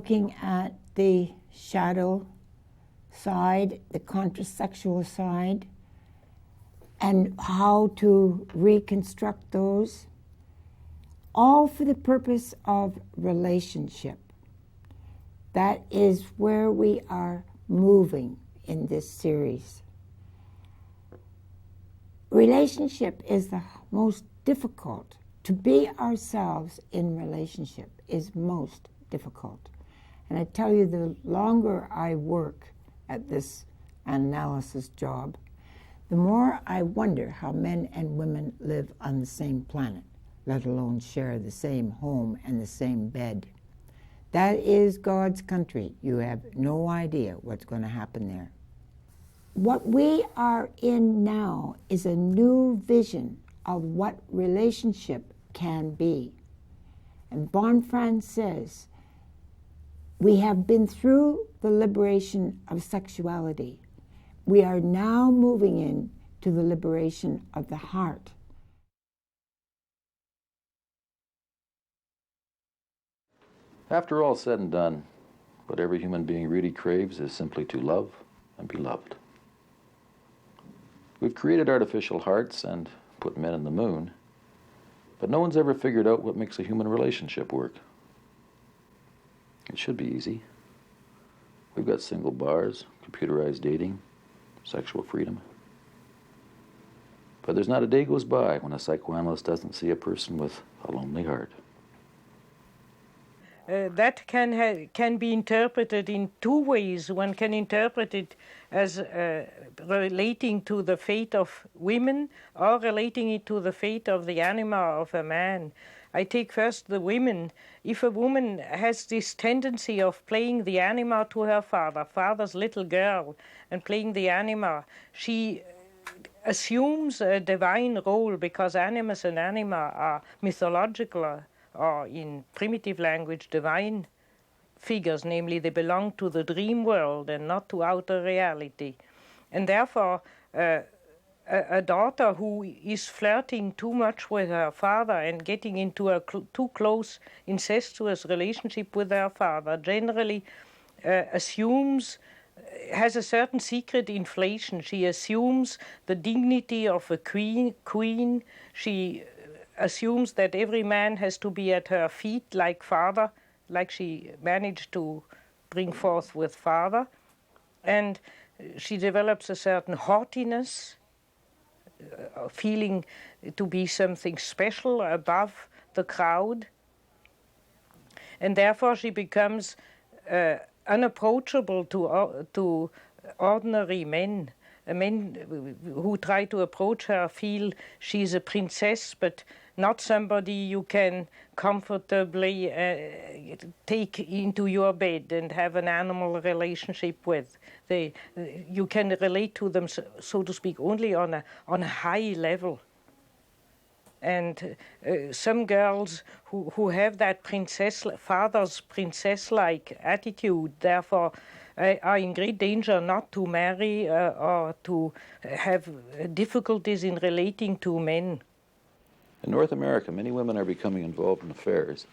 looking at the shadow side, the contrasexual side, and how to reconstruct those, all for the purpose of relationship. That is where we are moving in this series. Relationship is the most difficult. To be ourselves in relationship is most difficult. And I tell you, the longer I work at this analysis job, the more I wonder how men and women live on the same planet, let alone share the same home and the same bed. That is God's country. You have no idea what's going to happen there. What we are in now is a new vision of what relationship can be. And von Franz says, we have been through the liberation of sexuality. We are now moving in to the liberation of the heart. After all said and done, what every human being really craves is simply to love and be loved. We've created artificial hearts and put men in the moon, but no one's ever figured out what makes a human relationship work. It should be easy. We've got single bars, computerized dating, sexual freedom. But there's not a day goes by when a psychoanalyst doesn't see a person with a lonely heart. That can be interpreted in two ways. One can interpret it as relating to the fate of women or relating it to the fate of the anima of a man. I take first the women. If a woman has this tendency of playing the anima to her father, father's little girl, and playing the anima, she assumes a divine role because animus and anima are mythological or in primitive language, divine figures, namely they belong to the dream world and not to outer reality. And therefore, a daughter who is flirting too much with her father and getting into a too close incestuous relationship with her father generally assumes, has a certain secret inflation. She assumes the dignity of a queen. She assumes that every man has to be at her feet like father, like she managed to bring forth with father. And she develops a certain haughtiness, feeling to be something special above the crowd. And therefore she becomes unapproachable to ordinary men. Men who try to approach her feel she's a princess, but not somebody you can comfortably take into your bed and have an animal relationship with. You can relate to them, so to speak, only on a high level. And some girls who have that father's princess-like attitude, therefore, are in great danger not to marry or to have difficulties in relating to men. In North America, many women are becoming involved in affairs.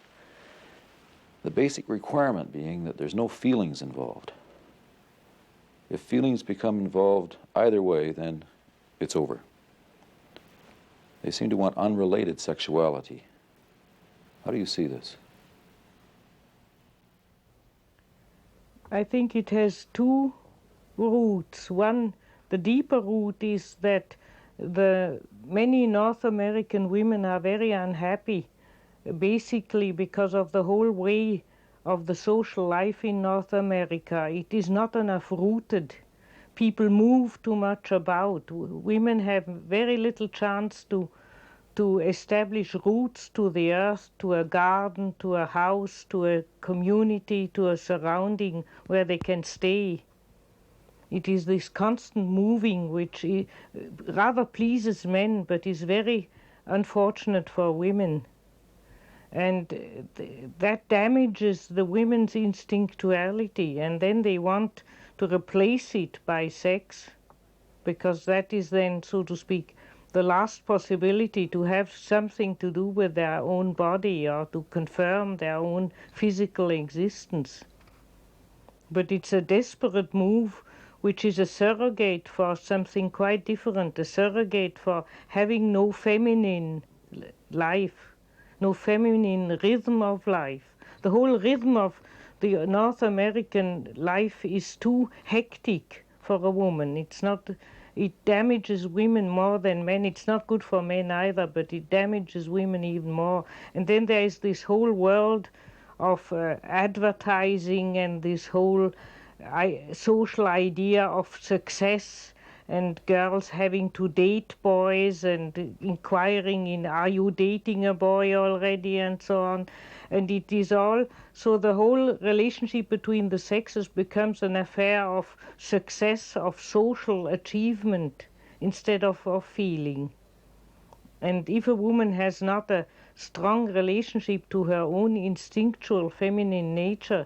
The basic requirement being that there's no feelings involved. If feelings become involved either way, then it's over. They seem to want unrelated sexuality. How do you see this? I think it has two roots. One, the deeper root is that many North American women are very unhappy, basically because of the whole way of the social life in North America. It is not enough rooted. People move too much about. Women have very little chance to establish roots to the earth, to a garden, to a house, to a community, to a surrounding where they can stay. It is this constant moving which rather pleases men, but is very unfortunate for women. And that damages the women's instinctuality, and then they want to replace it by sex, because that is then, so to speak, the last possibility to have something to do with their own body or to confirm their own physical existence. But it's a desperate move which is a surrogate for something quite different, a surrogate for having no feminine life, no feminine rhythm of life. The whole rhythm of the North American life is too hectic for a woman. It's not, it damages women more than men. It's not good for men either, but it damages women even more. And then there is this whole world of advertising and this whole social idea of success, and girls having to date boys and inquiring in, are you dating a boy already, and so on. And it is all, so the whole relationship between the sexes becomes an affair of success, of social achievement, instead of feeling. And if a woman has not a strong relationship to her own instinctual feminine nature,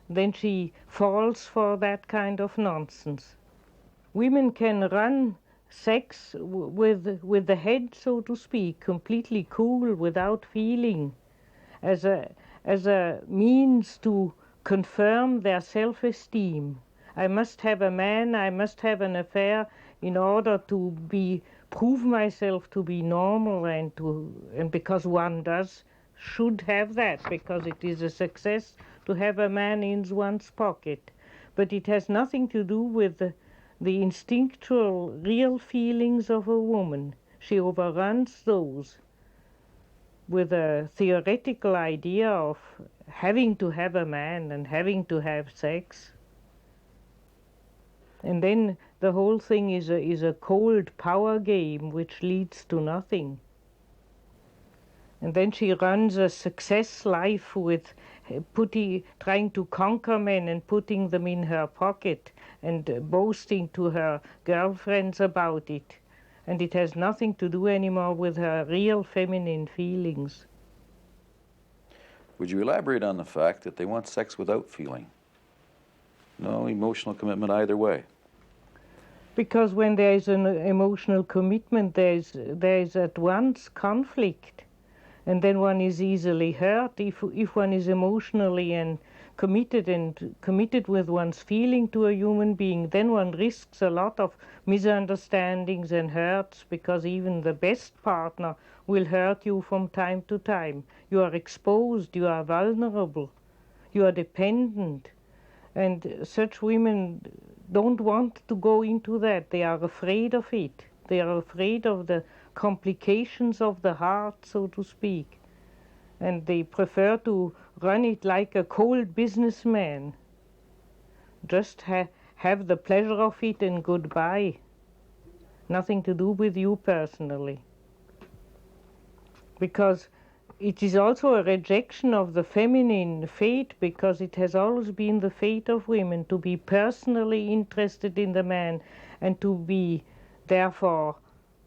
then she falls for that kind of nonsense. Women can run sex with the head, so to speak, completely cool, without feeling, as a means to confirm their self-esteem. I must have a man, I must have an affair in order to prove myself to be normal, and because one should have that, because it is a success to have a man in one's pocket. But it has nothing to do with the instinctual, real feelings of a woman. She overruns those with a theoretical idea of having to have a man and having to have sex. And then the whole thing is a cold power game which leads to nothing. And then she runs a success life with trying to conquer men and putting them in her pocket and boasting to her girlfriends about it. And it has nothing to do anymore with her real feminine feelings. Would you elaborate on the fact that they want sex without feeling? No emotional commitment either way. Because when there is an emotional commitment, there is at once conflict. And then one is easily hurt. If one is emotionally and committed with one's feeling to a human being, then one risks a lot of misunderstandings and hurts, because even the best partner will hurt you from time to time. You are exposed, you are vulnerable, you are dependent. And such women don't want to go into that. They are afraid of it. They are afraid of the complications of the heart, so to speak. And they prefer to run it like a cold businessman. Just have the pleasure of it and goodbye. Nothing to do with you personally. Because it is also a rejection of the feminine fate, because it has always been the fate of women to be personally interested in the man and to be therefore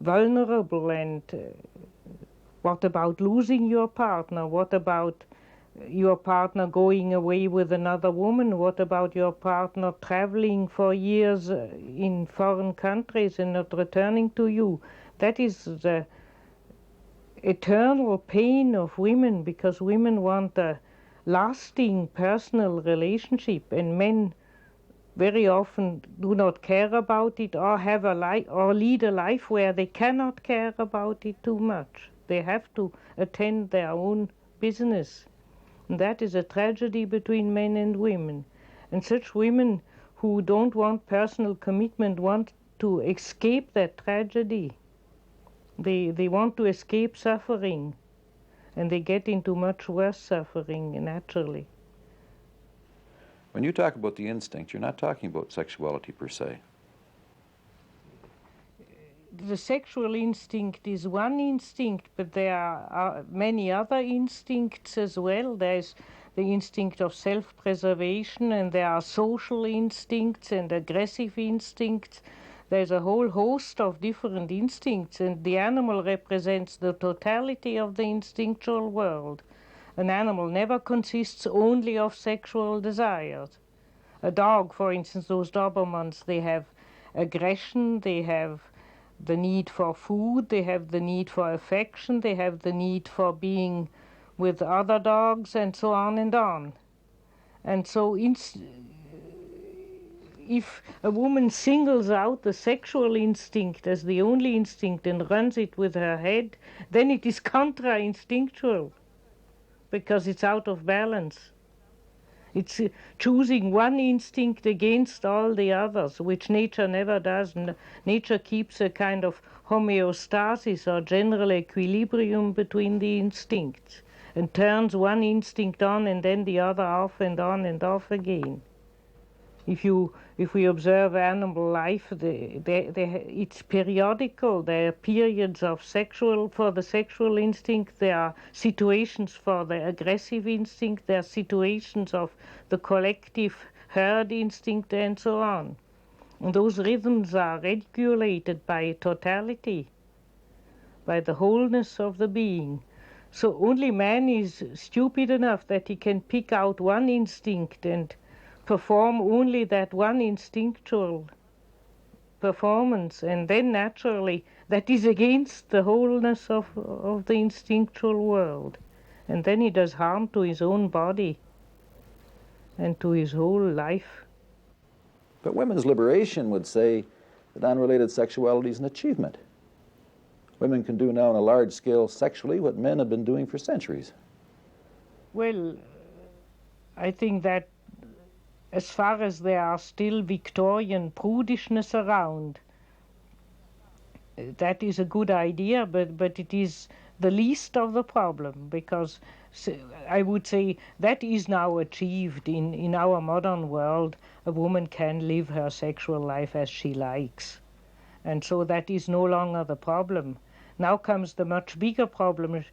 vulnerable. And what about losing your partner? What about your partner going away with another woman? What about your partner traveling for years in foreign countries and not returning to you? That is the eternal pain of women, because women want a lasting personal relationship, and men very often do not care about it, or have a life, or lead a life where they cannot care about it too much. They have to attend their own business. And that is a tragedy between men and women. And such women who don't want personal commitment want to escape that tragedy. They want to escape suffering, and they get into much worse suffering naturally. When you talk about the instinct, you're not talking about sexuality per se. The sexual instinct is one instinct, but there are many other instincts as well. There's the instinct of self-preservation, and there are social instincts and aggressive instincts. There's a whole host of different instincts, and the animal represents the totality of the instinctual world. An animal never consists only of sexual desires. A dog, for instance, those Dobermans, they have aggression, they have the need for food, they have the need for affection, they have the need for being with other dogs, and so on and on. And so if a woman singles out the sexual instinct as the only instinct and runs it with her head, then it is contra-instinctual, because it's out of balance. It's choosing one instinct against all the others, which nature never does. Nature keeps a kind of homeostasis or general equilibrium between the instincts and turns one instinct on and then the other off and on and off again. If we observe animal life, it's periodical. There are periods of for the sexual instinct. There are situations for the aggressive instinct. There are situations of the collective herd instinct, and so on. And those rhythms are regulated by totality, by the wholeness of the being. So only man is stupid enough that he can pick out one instinct and perform only that one instinctual performance, and then naturally that is against the wholeness of the instinctual world. And then he does harm to his own body and to his whole life. But women's liberation would say that unrelated sexuality is an achievement. Women can do now on a large scale sexually what men have been doing for centuries. Well, I think that as far as there are still Victorian prudishness around, that is a good idea, but it is the least of the problem, because I would say that is now achieved in our modern world. A woman can live her sexual life as she likes, and so that is no longer the problem. Now comes the much bigger problem,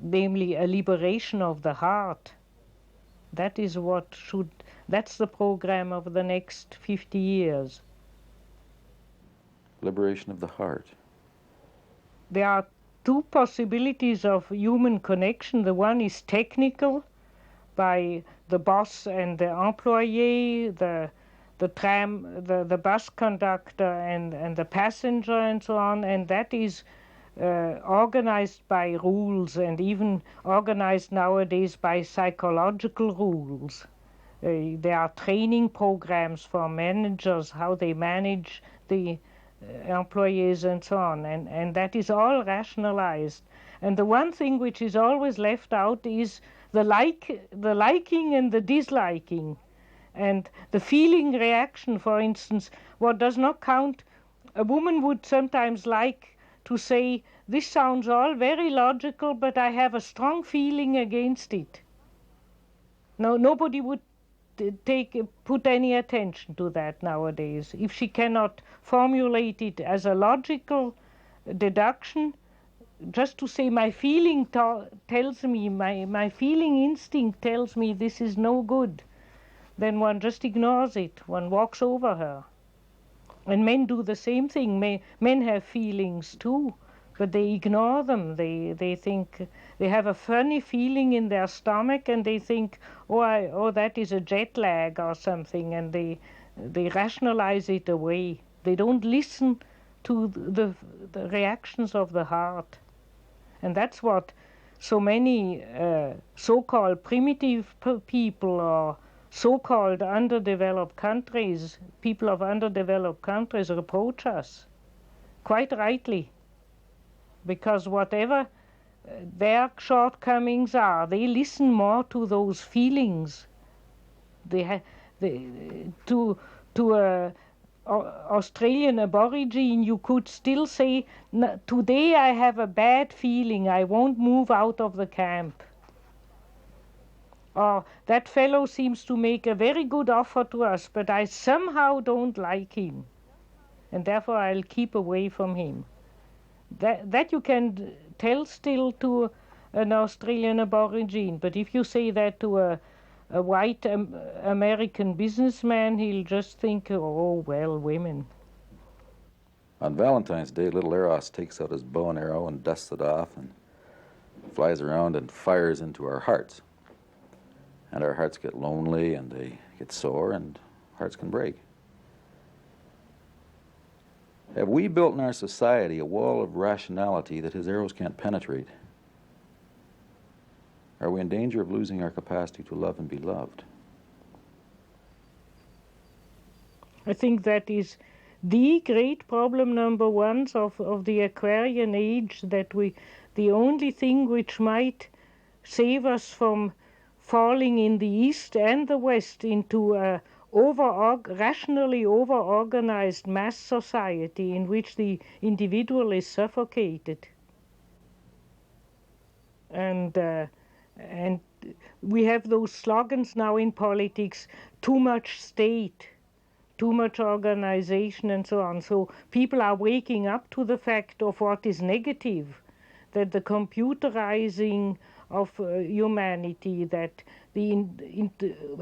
namely a liberation of the heart. That is that's the program of the next 50 years. Liberation of the heart. There are two possibilities of human connection. The one is technical, by the boss and the employee, the bus conductor and the passenger and so on, and that is organized by rules, and even organized nowadays by psychological rules. There are training programs for managers, how they manage the employees and so on, and that is all rationalized. And the one thing which is always left out is the liking and the disliking, and the feeling reaction. For instance, what does not count, a woman would sometimes like to say, this sounds all very logical, but I have a strong feeling against it. No, nobody would put any attention to that nowadays. If she cannot formulate it as a logical deduction, just to say my feeling tells me, my feeling instinct tells me this is no good, then one just ignores it, one walks over her. And men do the same thing. Men have feelings too, but they ignore them. They think, they have a funny feeling in their stomach, and they think, oh, that is a jet lag or something, and they rationalize it away. They don't listen to the reactions of the heart. And that's what so many so-called primitive people, or so-called underdeveloped countries, people of underdeveloped countries, reproach us, quite rightly, because whatever their shortcomings are, they listen more to those feelings. To Australian Aborigine, you could still say, today I have a bad feeling, I won't move out of the camp. Or that fellow seems to make a very good offer to us, but I somehow don't like him, and therefore I'll keep away from him. That you can tell still to an Australian Aborigine, but if you say that to a white American businessman, he'll just think, oh, well, women. On Valentine's Day, little Eros takes out his bow and arrow and dusts it off and flies around and fires into our hearts. And our hearts get lonely, and they get sore, and hearts can break. Have we built in our society a wall of rationality that his arrows can't penetrate? Are we in danger of losing our capacity to love and be loved? I think that is the great problem number one of the Aquarian age, that the only thing which might save us from falling in the East and the West into a rationally over-organized mass society in which the individual is suffocated. And we have those slogans now in politics: too much state, too much organization, and so on. So people are waking up to the fact of what is negative, that the computerizing of humanity, that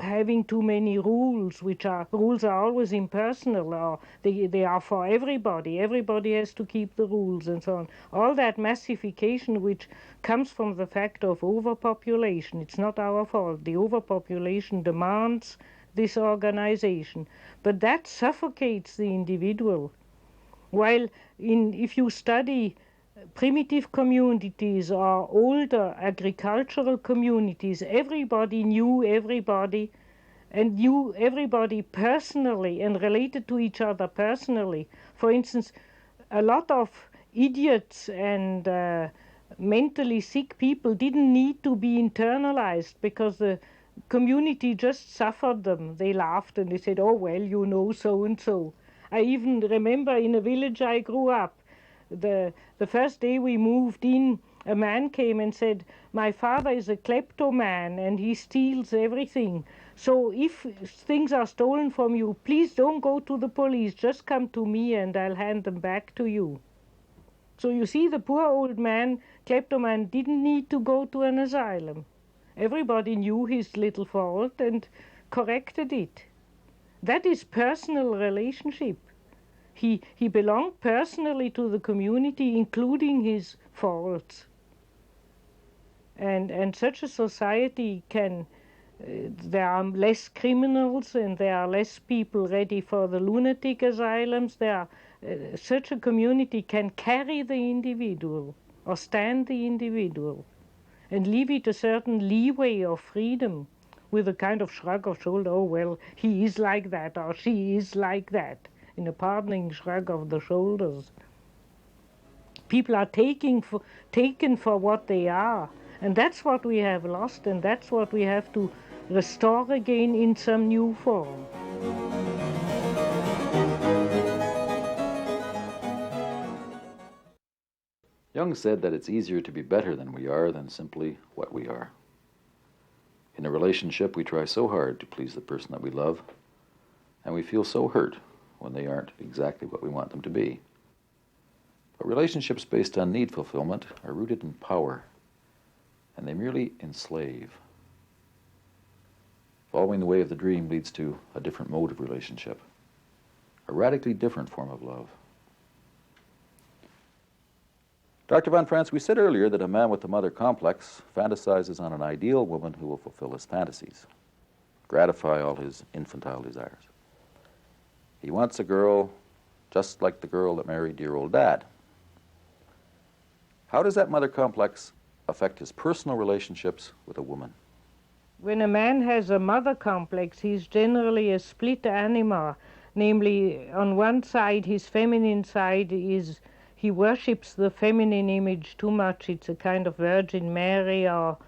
having too many rules, rules are always impersonal, or they are for everybody. Everybody has to keep the rules and so on. All that massification which comes from the fact of overpopulation. It's not our fault. The overpopulation demands this organization, but that suffocates the individual. While if you study primitive communities or older agricultural communities, everybody knew everybody and knew everybody personally and related to each other personally. For instance, a lot of idiots and mentally sick people didn't need to be internalized because the community just suffered them. They laughed and they said, oh, well, you know, so and so. I even remember in a village I grew up, the first day we moved in, a man came and said, my father is a kleptoman and he steals everything. So if things are stolen from you, please don't go to the police. Just come to me and I'll hand them back to you. So you see, the poor old man, kleptoman, didn't need to go to an asylum. Everybody knew his little fault and corrected it. That is personal relationship. He belonged personally to the community, including his faults. And such a society there are less criminals and there are less people ready for the lunatic asylums. Such a community can carry the individual or stand the individual and leave it a certain leeway of freedom with a kind of shrug of shoulder. Oh, well, he is like that or she is like that, in a pardoning shrug of the shoulders. People are taken for what they are, and that's what we have lost, and that's what we have to restore again in some new form. Jung said that it's easier to be better than we are than simply what we are. In a relationship, we try so hard to please the person that we love, and we feel so hurt when they aren't exactly what we want them to be. But relationships based on need fulfillment are rooted in power, and they merely enslave. Following the way of the dream leads to a different mode of relationship, a radically different form of love. Dr. von Franz, we said earlier that a man with the mother complex fantasizes on an ideal woman who will fulfill his fantasies, gratify all his infantile desires. He wants a girl just like the girl that married dear old dad. How does that mother complex affect his personal relationships with a woman? When a man has a mother complex, he's generally a split anima. Namely, on one side, his feminine side is, he worships the feminine image too much. It's a kind of Virgin Mary or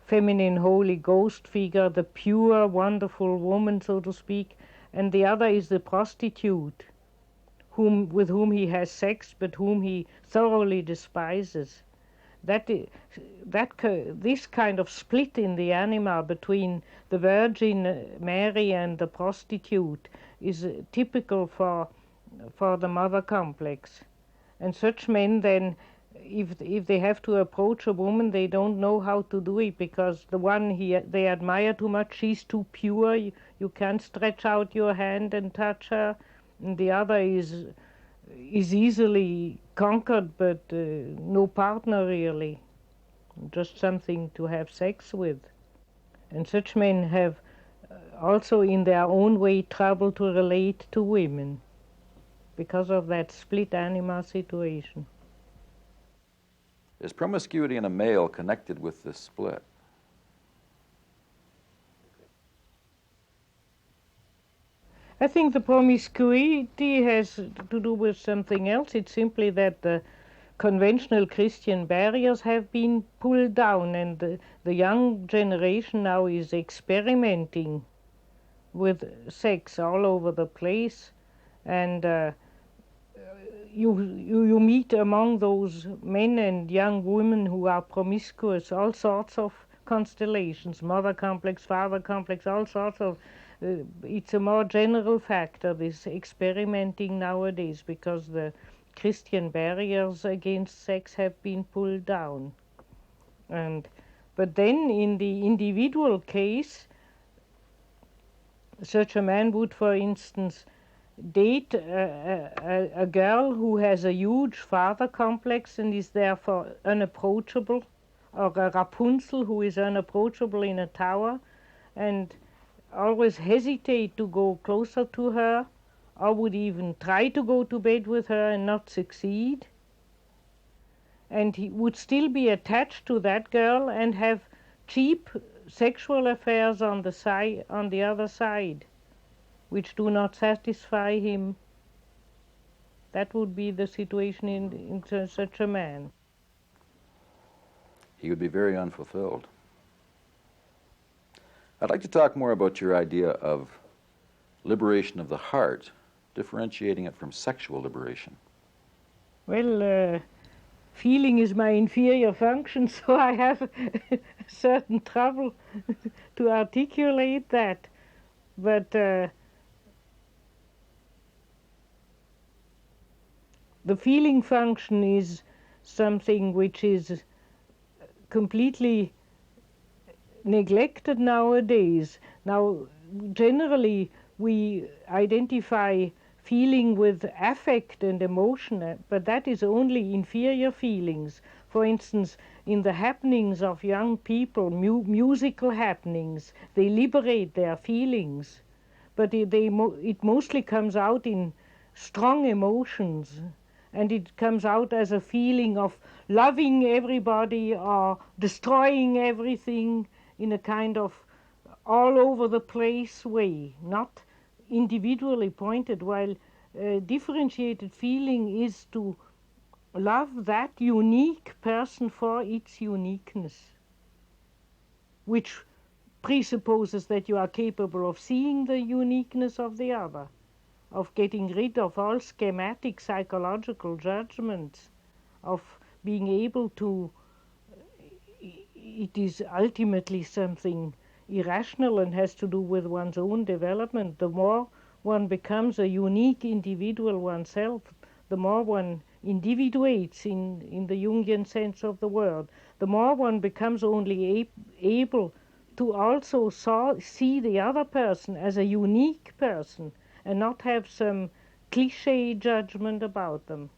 feminine Holy Ghost figure, the pure, wonderful woman, so to speak. And the other is the prostitute, with whom he has sex, but whom he thoroughly despises. This kind of split in the anima between the Virgin Mary and the prostitute is typical for the mother complex. And such men then, if they have to approach a woman, they don't know how to do it, because the one they admire too much, she's too pure, you can't stretch out your hand and touch her. And the other is easily conquered, but no partner really, just something to have sex with. And such men have also in their own way trouble to relate to women because of that split anima situation. Is promiscuity in a male connected with this split? I think the promiscuity has to do with something else. It's simply that the conventional Christian barriers have been pulled down, and the young generation now is experimenting with sex all over the place, and you meet among those men and young women who are promiscuous all sorts of constellations, mother complex, father complex, all sorts of it's a more general factor, this experimenting nowadays, because the Christian barriers against sex have been pulled down. But then in the individual case, such a man would, for instance, date a girl who has a huge father complex and is therefore unapproachable, or a Rapunzel who is unapproachable in a tower, and always hesitate to go closer to her, or would even try to go to bed with her and not succeed. And he would still be attached to that girl and have cheap sexual affairs on the other side, which do not satisfy him. That would be the situation in such a man. He would be very unfulfilled. I'd like to talk more about your idea of liberation of the heart, differentiating it from sexual liberation. Well, feeling is my inferior function, so I have certain trouble to articulate that. But the feeling function is something which is completely neglected nowadays. Now, generally, we identify feeling with affect and emotion, but that is only inferior feelings. For instance, in the happenings of young people, musical happenings, they liberate their feelings, but it mostly comes out in strong emotions, and it comes out as a feeling of loving everybody or destroying everything in a kind of all over the place way, not individually pointed, while differentiated feeling is to love that unique person for its uniqueness, which presupposes that you are capable of seeing the uniqueness of the other, of getting rid of all schematic psychological judgments, of being able to, it is ultimately something irrational and has to do with one's own development. The more one becomes a unique individual oneself, the more one individuates in the Jungian sense of the word, the more one becomes only able to also see the other person as a unique person and not have some cliché judgment about them.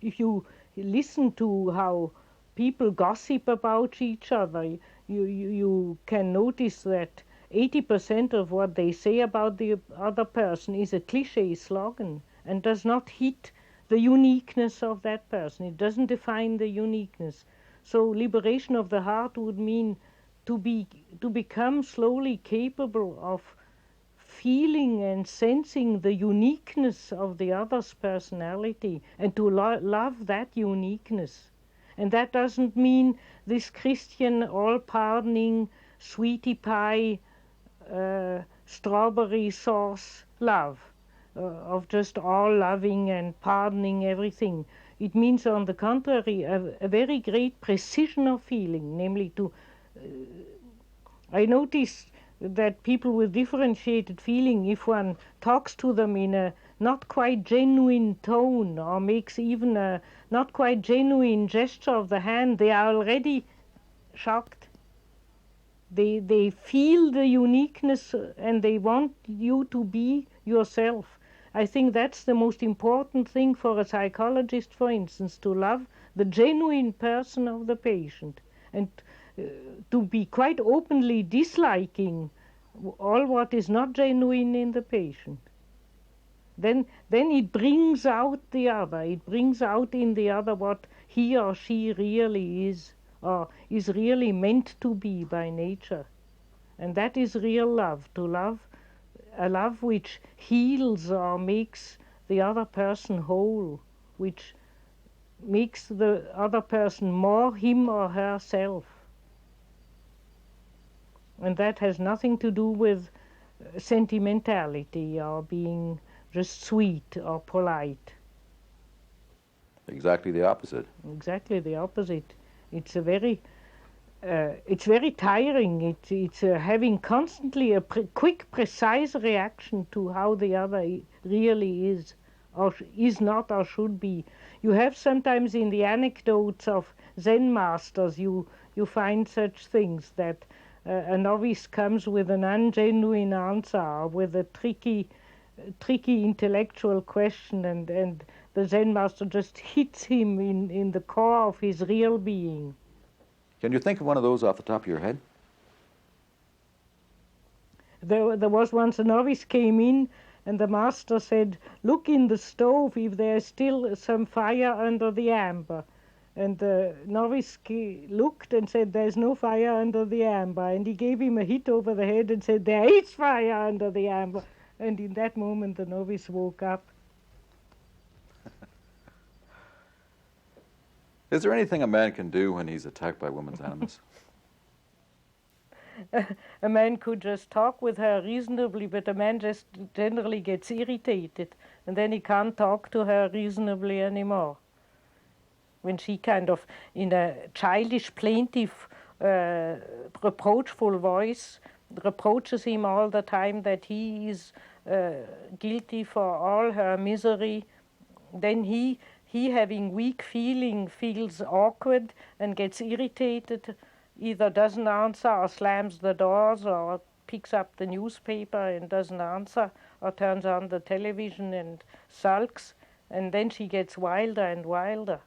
If you listen to how people gossip about each other, you can notice that 80% of what they say about the other person is a cliché slogan and does not hit the uniqueness of that person. It doesn't define the uniqueness. So liberation of the heart would mean to become slowly capable of feeling and sensing the uniqueness of the other's personality and to love that uniqueness. And that doesn't mean this Christian all-pardoning, sweetie pie, strawberry sauce love, of just all loving and pardoning everything. It means, on the contrary, a very great precision of feeling, namely to... I noticed that people with differentiated feeling, if one talks to them in a not quite genuine tone or makes even a not quite genuine gesture of the hand, they are already shocked. They feel the uniqueness and they want you to be yourself. I think that's the most important thing for a psychologist, for instance, to love the genuine person of the patient and to be quite openly disliking all what is not genuine in the patient. Then it brings out the other. It brings out in the other what he or she really is, or is really meant to be by nature. And that is real love, to love a love which heals or makes the other person whole, which makes the other person more him or herself. And that has nothing to do with sentimentality or being just sweet or polite. Exactly the opposite. Exactly the opposite. It's very tiring. It's having constantly a quick, precise reaction to how the other really is, or is not, or should be. You have sometimes in the anecdotes of Zen masters, you find such things that a novice comes with an ungenuine answer, with a tricky intellectual question, and the Zen master just hits him in the core of his real being. Can you think of one of those off the top of your head? There was once a novice came in, and the master said, "Look in the stove if there is still some fire under the amber." And the novice looked and said, "There's no fire under the amber." And he gave him a hit over the head and said, "There is fire under the amber." And in that moment the novice woke up. Is there anything a man can do when he's attacked by woman's animus? A man could just talk with her reasonably, but a man just generally gets irritated, and then he can't talk to her reasonably anymore. When she kind of, in a childish, plaintive, reproachful voice, reproaches him all the time that he is guilty for all her misery, then he having weak feeling feels awkward and gets irritated, either doesn't answer or slams the doors or picks up the newspaper and doesn't answer or turns on the television and sulks, and then she gets wilder and wilder.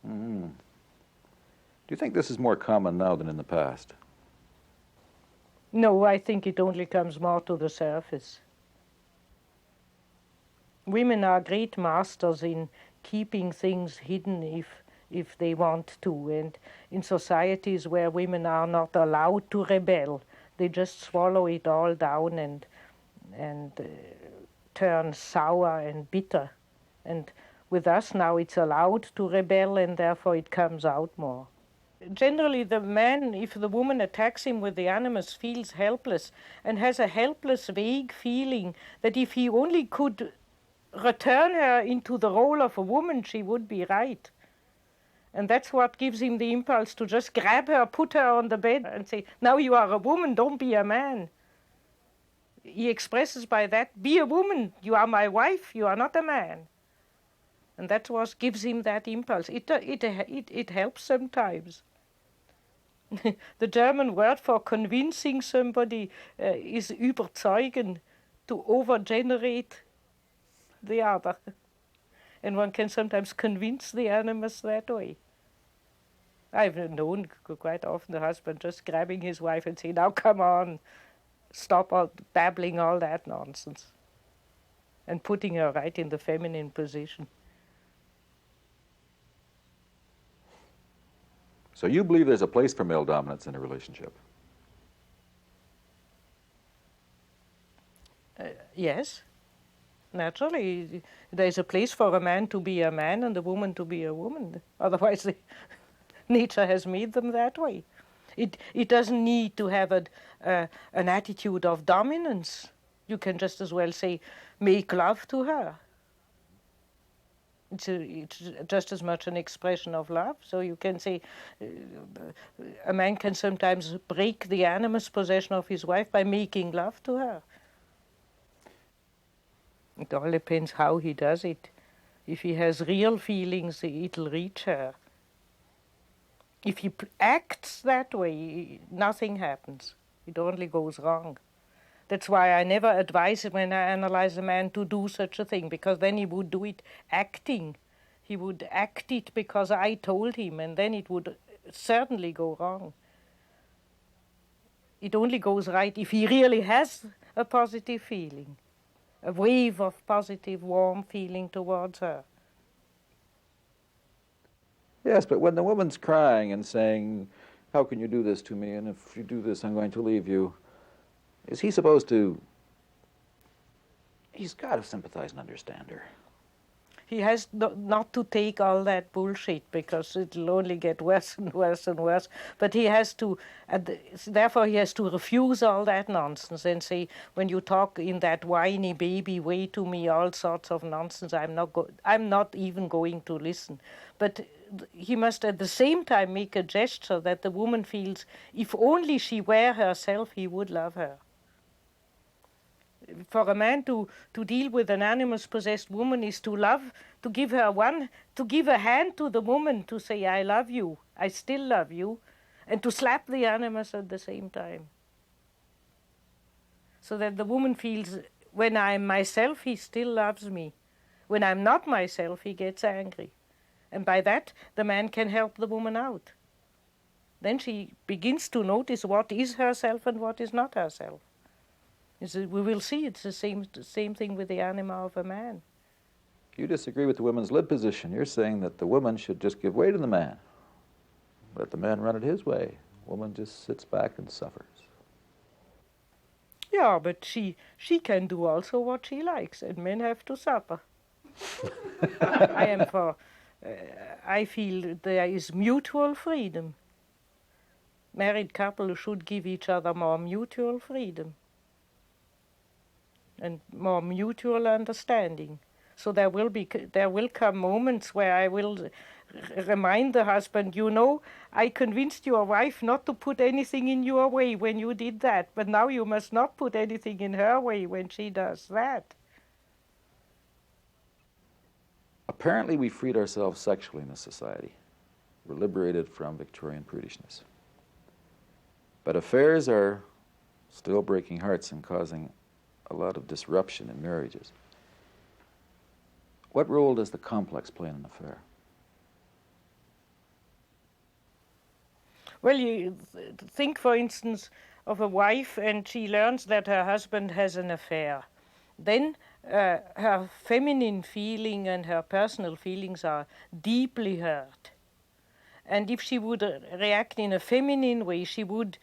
Mm. Do you think this is more common now than in the past? No, I think it only comes more to the surface. Women are great masters in keeping things hidden if they want to, and in societies where women are not allowed to rebel, they just swallow it all down and turn sour and bitter. And with us now it's allowed to rebel, and therefore it comes out more. Generally the man, if the woman attacks him with the animus, feels helpless and has a helpless, vague feeling that if he only could return her into the role of a woman, she would be right. And that's what gives him the impulse to just grab her, put her on the bed and say, "Now you are a woman, don't be a man." He expresses by that, "Be a woman, you are my wife, you are not a man." And that's what gives him that impulse. It helps sometimes. The German word for convincing somebody is überzeugen, to overgenerate the other. And one can sometimes convince the animus that way. I've known quite often the husband just grabbing his wife and saying, "Now come on, stop all babbling all that nonsense," and putting her right in the feminine position. So you believe there's a place for male dominance in a relationship? Yes. Naturally, there's a place for a man to be a man and a woman to be a woman. Otherwise, nature has made them that way. It doesn't need to have an attitude of dominance. You can just as well say, "Make love to her." It's just as much an expression of love. So you can say a man can sometimes break the animus possession of his wife by making love to her. It all depends how he does it. If he has real feelings, it'll reach her. If he acts that way, nothing happens. It only goes wrong. That's why I never advise when I analyze a man to do such a thing, because then he would do it acting. He would act it because I told him, and then it would certainly go wrong. It only goes right if he really has a positive feeling, a wave of positive, warm feeling towards her. Yes, but when the woman's crying and saying, "How can you do this to me? And if you do this, I'm going to leave you," is he supposed to He's got to sympathize and understand her. He has not to take all that bullshit because it'll only get worse and worse and worse. But he has to, therefore he has to refuse all that nonsense and say, when you talk in that whiny baby way to me, all sorts of nonsense, I'm not even going to listen. But he must at the same time make a gesture that the woman feels, if only she were herself, he would love her. For a man to deal with an animus-possessed woman is to love, to give a hand to the woman to say, I love you, I still love you, and to slap the animus at the same time. So that the woman feels, when I'm myself, he still loves me. When I'm not myself, he gets angry. And by that, the man can help the woman out. Then she begins to notice what is herself and what is not herself. We will see it's the same thing with the anima of a man. You disagree with the woman's lib position. You're saying that the woman should just give way to the man. Let the man run it his way. Woman just sits back and suffers. Yeah, but she can do also what she likes, and men have to suffer. I feel there is mutual freedom. Married couples should give each other more mutual freedom and more mutual understanding. So there will come moments where I will remind the husband, you know, I convinced your wife not to put anything in your way when you did that, but now you must not put anything in her way when she does that. Apparently we freed ourselves sexually in this society. We're liberated from Victorian prudishness. But affairs are still breaking hearts and causing a lot of disruption in marriages. What role does the complex play in an affair? Well, you think, for instance, of a wife and she learns that her husband has an affair. Then her feminine feeling and her personal feelings are deeply hurt. And if she would react in a feminine way, she would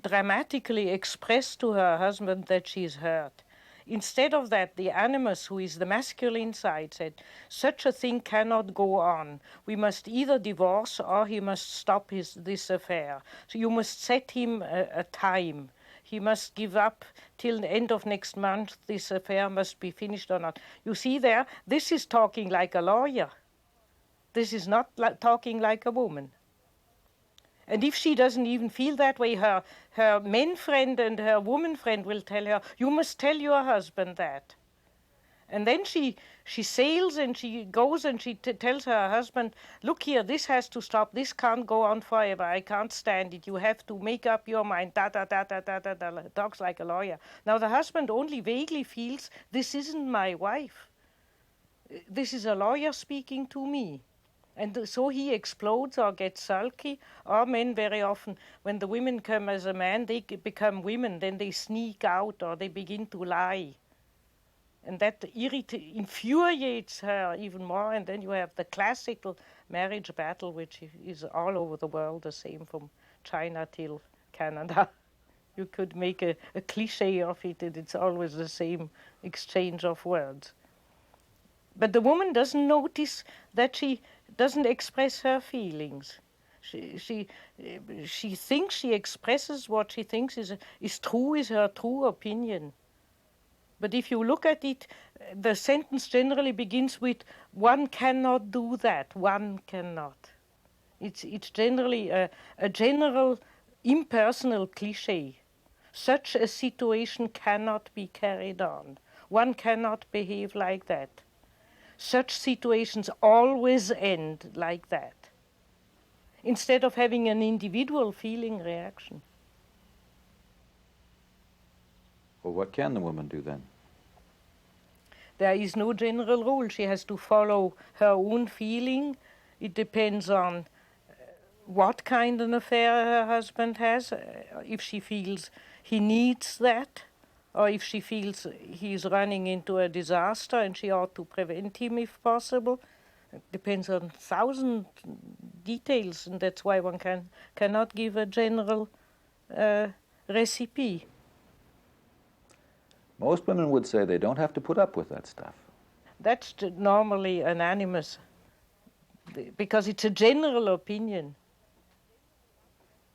dramatically express to her husband that she is hurt. Instead of that, the animus, who is the masculine side, said, such a thing cannot go on. We must either divorce or he must stop this affair. So you must set him a time. He must give up till the end of next month. This affair must be finished or not. You see there, this is talking like a lawyer. This is not talking like a woman. And if she doesn't even feel that way, her men friend and her woman friend will tell her, you must tell your husband that. And then she sails and she goes and she tells her husband, look here, this has to stop. This can't go on forever. I can't stand it. You have to make up your mind. Talks like a lawyer. Now the husband only vaguely feels, this isn't my wife. This is a lawyer speaking to me. And so he explodes or gets sulky. Or men very often, when the women come as a man, they become women. Then they sneak out or they begin to lie. And that infuriates her even more. And then you have the classical marriage battle, which is all over the world, the same from China till Canada. You could make a cliche of it, and it's always the same exchange of words. But the woman doesn't notice that she doesn't express her feelings. She thinks she expresses what she thinks is true, is her true opinion. But if you look at it, the sentence generally begins with, one cannot do that, one cannot. It's generally a general impersonal cliche. Such a situation cannot be carried on. One cannot behave like that. Such situations always end like that, instead of having an individual feeling reaction. Well, what can the woman do then? There is no general rule. She has to follow her own feeling. It depends on what kind of affair her husband has, if she feels he needs that, or if she feels he's running into a disaster and she ought to prevent him if possible. It depends on 1,000 details, and that's why one cannot give a general recipe. Most women would say they don't have to put up with that stuff. That's normally an animus, because it's a general opinion.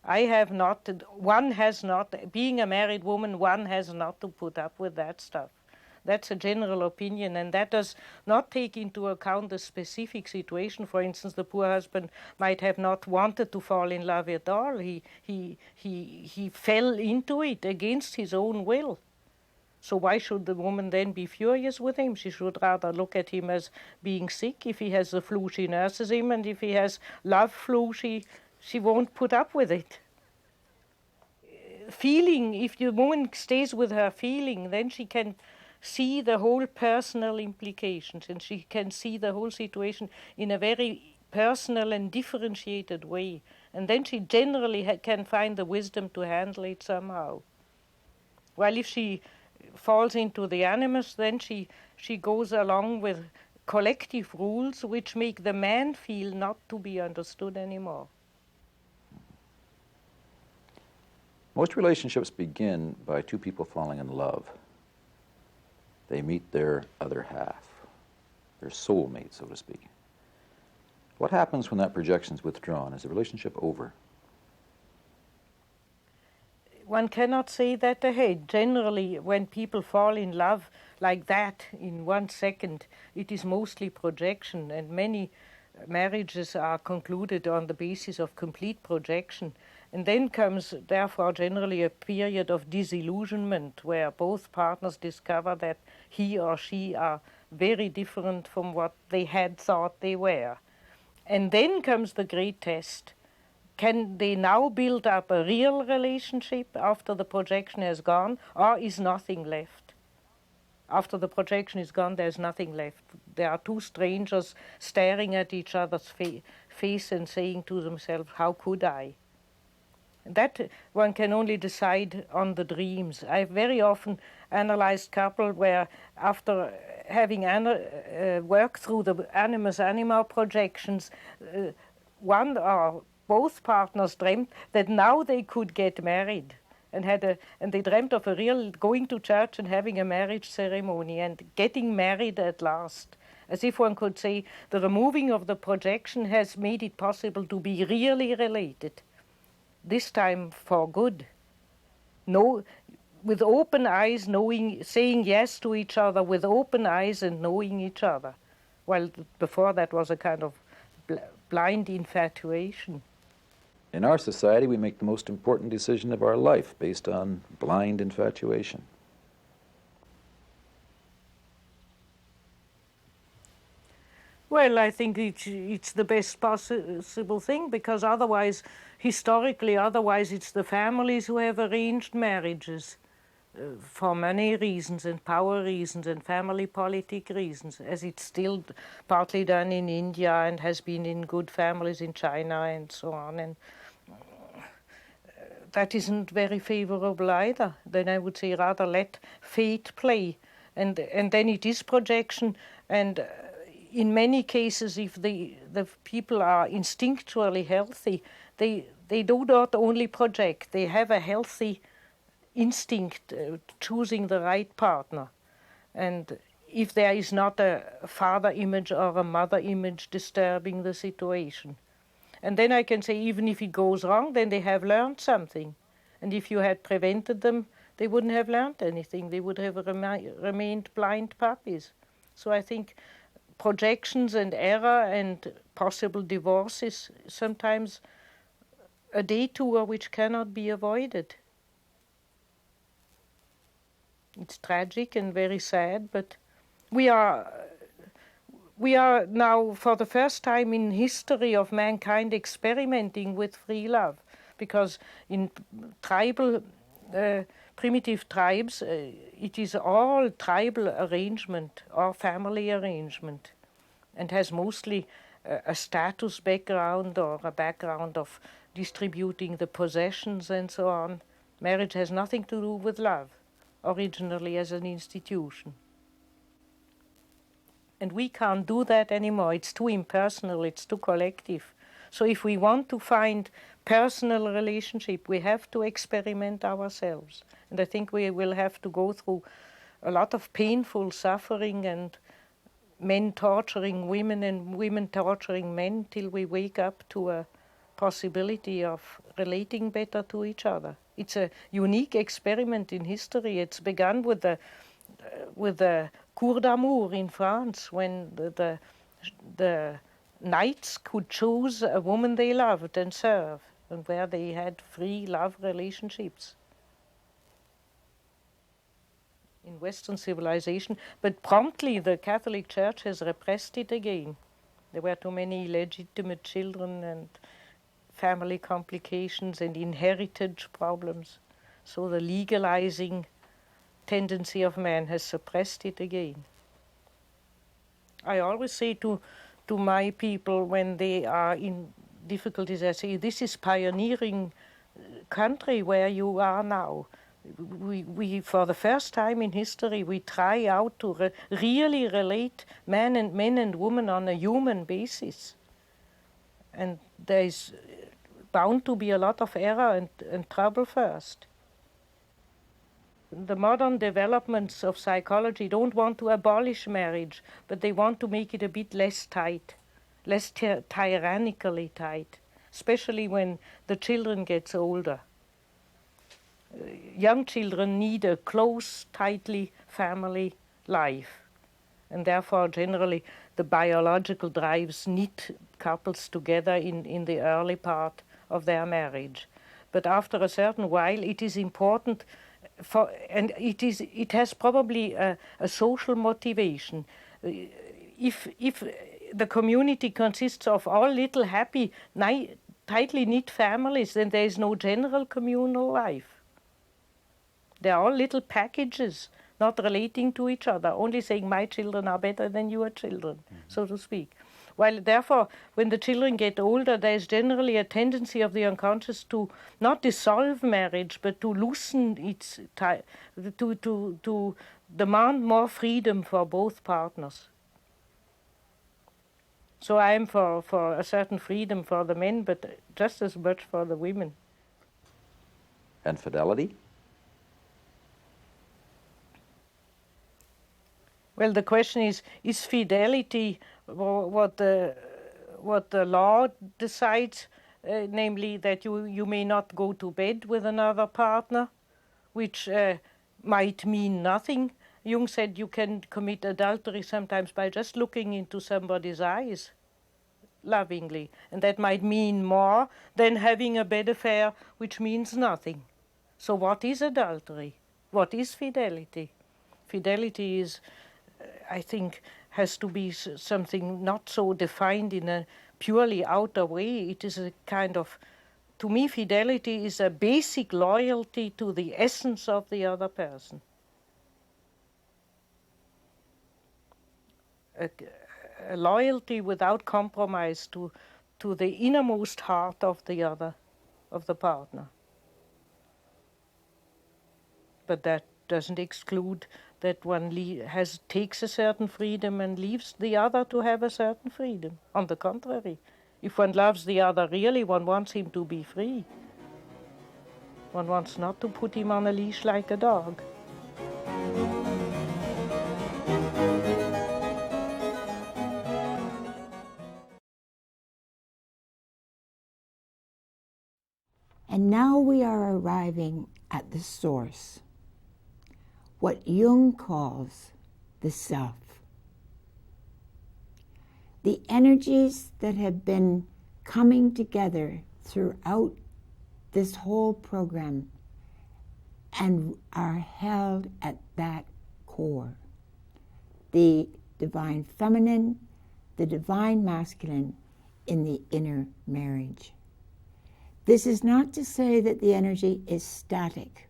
I have not, one has not, being a married woman, one has not to put up with that stuff. That's a general opinion, and that does not take into account the specific situation. For instance, the poor husband might have not wanted to fall in love at all. He fell into it against his own will. So why should the woman then be furious with him? She should rather look at him as being sick. If he has the flu, she nurses him, and if he has love flu, she won't put up with it. Feeling, if the woman stays with her feeling, then she can see the whole personal implications, and she can see the whole situation in a very personal and differentiated way. And then she generally can find the wisdom to handle it somehow. While if she falls into the animus, then she goes along with collective rules which make the man feel not to be understood anymore. Most relationships begin by two people falling in love. They meet their other half, their soulmate, so to speak. What happens when that projection is withdrawn? Is the relationship over? One cannot say that ahead. Generally, when people fall in love like that in 1 second, it is mostly projection, and many marriages are concluded on the basis of complete projection. And then comes, therefore, generally a period of disillusionment where both partners discover that he or she are very different from what they had thought they were. And then comes the great test. Can they now build up a real relationship after the projection has gone, or is nothing left? After the projection is gone, there's nothing left. There are two strangers staring at each other's face and saying to themselves, how could I? That one can only decide on the dreams. I've very often analyzed couples where, after having worked through the animus anima projections, one or both partners dreamt that now they could get married, and they dreamt of a real going to church and having a marriage ceremony and getting married at last. As if one could say the removing of the projection has made it possible to be really related. This time for good. No, with open eyes, saying yes to each other with open eyes and knowing each other. While before that was a kind of blind infatuation. In our society, we make the most important decision of our life based on blind infatuation. Well, I think it's the best possible thing, because otherwise, historically, it's the families who have arranged marriages for money reasons and power reasons and family politic reasons, as it's still partly done in India and has been in good families in China and so on. And that isn't very favorable either. Then I would say rather let fate play. And then it is projection, and in many cases, if the people are instinctually healthy, they do not only project, they have a healthy instinct choosing the right partner. And if there is not a father image or a mother image disturbing the situation. And then I can say, even if it goes wrong, then they have learned something. And if you had prevented them, they wouldn't have learned anything. They would have remained blind puppies. So I think projections and error and possible divorces sometimes a detour which cannot be avoided. It's tragic and very sad, but we are now, for the first time in history of mankind, experimenting with free love, because in tribal primitive tribes, it is all tribal arrangement or family arrangement, and has mostly a status background or a background of distributing the possessions and so on. Marriage has nothing to do with love, originally as an institution. And we can't do that anymore. It's too impersonal, it's too collective. So if we want to find personal relationship, we have to experiment ourselves. And I think we will have to go through a lot of painful suffering and men torturing women and women torturing men till we wake up to a possibility of relating better to each other. It's a unique experiment in history. It's begun with the Cour d'Amour in France, when the knights could choose a woman they loved and serve, and where they had free love relationships in Western civilization. But promptly the Catholic Church has repressed it again. There were too many illegitimate children and family complications and inherited problems. So the legalizing tendency of man has suppressed it again. I always say to my people when they are in difficulties, I say, this is pioneering country where you are now. We for the first time in history, we try out to really relate men and women on a human basis. And there is bound to be a lot of error and trouble first. The modern developments of psychology don't want to abolish marriage, but they want to make it a bit less tight, less tyrannically tight, especially when the children gets older. Young children need a close, tightly family life, and therefore generally the biological drives knit couples together in the early part of their marriage. But after a certain while it is important and it has probably a social motivation. If the community consists of all little happy, tightly knit families, then there is no general communal life. They are all little packages, not relating to each other, only saying my children are better than your children, so to speak. While therefore, when the children get older, there is generally a tendency of the unconscious to not dissolve marriage, but to loosen its to demand more freedom for both partners. So I am for a certain freedom for the men, but just as much for the women. And fidelity? Well, the question is fidelity what the law decides, namely that you may not go to bed with another partner, which might mean nothing. Jung said you can commit adultery sometimes by just looking into somebody's eyes lovingly, and that might mean more than having a bed affair, which means nothing. So what is adultery? What is fidelity? Fidelity is, I think, has to be something not so defined in a purely outer way. It is a kind of, to me, fidelity is a basic loyalty to the essence of the other person. A loyalty without compromise to the innermost heart of the other, of the partner. But that doesn't exclude that one takes a certain freedom and leaves the other to have a certain freedom. On the contrary, if one loves the other really, one wants him to be free. One wants not to put him on a leash like a dog. And now we are arriving at the source, what Jung calls the self. The energies that have been coming together throughout this whole program and are held at that core. The divine feminine, the divine masculine in the inner marriage. This is not to say that the energy is static.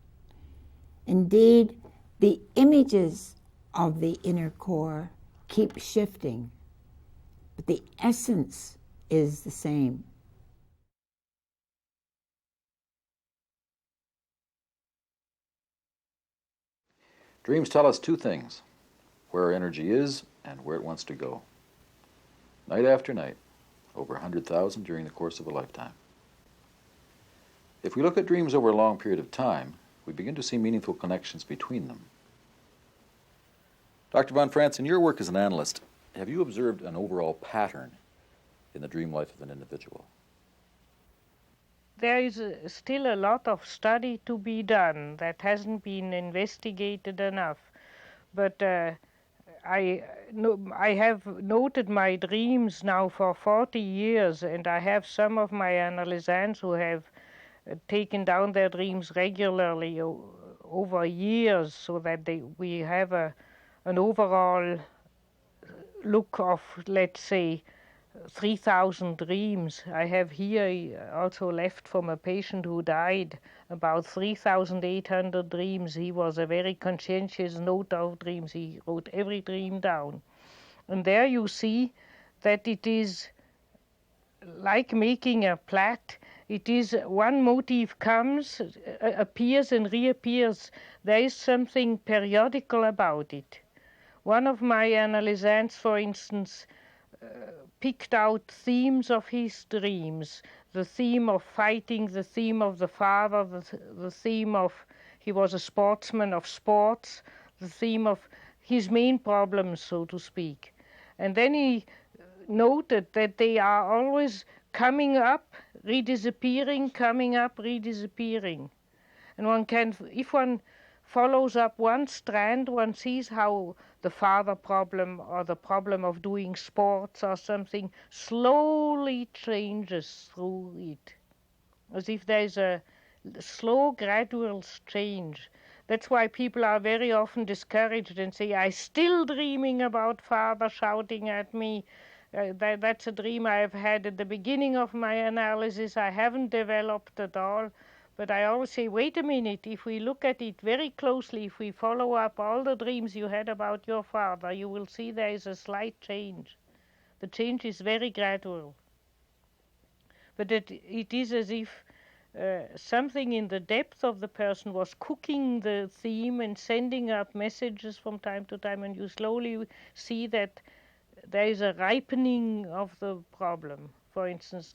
Indeed, the images of the inner core keep shifting, but the essence is the same. Dreams tell us two things: where our energy is and where it wants to go. Night after night, over 100,000 during the course of a lifetime. If we look at dreams over a long period of time, we begin to see meaningful connections between them. Dr. von Franz, in your work as an analyst, have you observed an overall pattern in the dream life of an individual? There is still a lot of study to be done that hasn't been investigated enough. But I have noted my dreams now for 40 years, and I have some of my analysants who have taken down their dreams regularly over years, so that we have an overall look of, let's say, 3,000 dreams. I have here also left from a patient who died about 3,800 dreams. He was a very conscientious note of dreams. He wrote every dream down. And there you see that it is like making a plait. It is one motif comes, appears and reappears. There is something periodical about it. One of my analysants, for instance, picked out themes of his dreams, the theme of fighting, the theme of the father, the theme of he was a sportsman of sports, the theme of his main problems, so to speak. And then he noted that they are always coming up, redisappearing, coming up, redisappearing. And one can, if one follows up one strand, one sees how the father problem or the problem of doing sports or something slowly changes through it, as if there's a slow, gradual change. That's why people are very often discouraged and say, I'm still dreaming about father shouting at me. That's a dream I've had at the beginning of my analysis. I haven't developed at all. But I always say, wait a minute, if we look at it very closely, if we follow up all the dreams you had about your father, you will see there is a slight change. The change is very gradual. But it is as if something in the depth of the person was cooking the theme and sending up messages from time to time, and you slowly see that there is a ripening of the problem. For instance,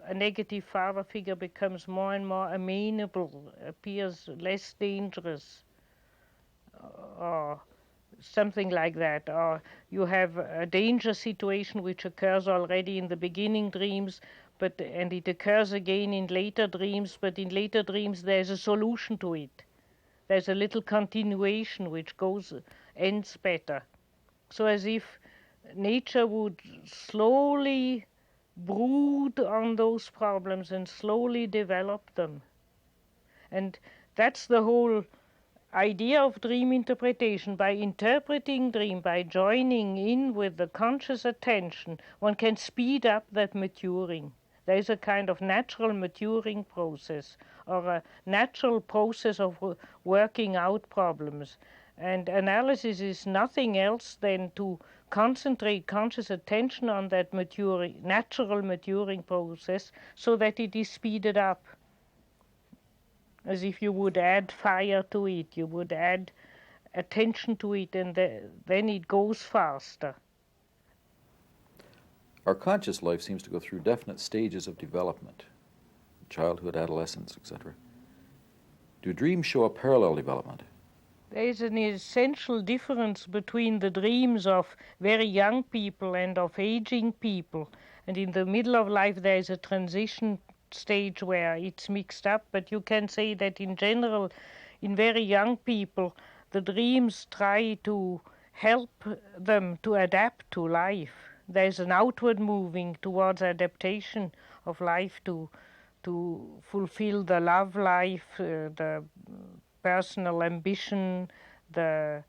a negative father figure becomes more and more amenable, appears less dangerous, or something like that. Or you have a danger situation which occurs already in the beginning dreams, and it occurs again in later dreams, but in later dreams there's a solution to it. There's a little continuation which ends better. So as if nature would slowly brood on those problems and slowly develop them. And that's the whole idea of dream interpretation. By interpreting dream, by joining in with the conscious attention, one can speed up that maturing. There is a kind of natural maturing process, or a natural process of working out problems. And analysis is nothing else than to concentrate conscious attention on that natural maturing process, so that it is speeded up. As if you would add fire to it, you would add attention to it, and then it goes faster. Our conscious life seems to go through definite stages of development, childhood, adolescence, etc. Do dreams show a parallel development? There is an essential difference between the dreams of very young people and of aging people. And in the middle of life there is a transition stage where it's mixed up. But you can say that in general, in very young people, the dreams try to help them to adapt to life. There's an outward moving towards adaptation of life to fulfill the love life, the personal ambition, the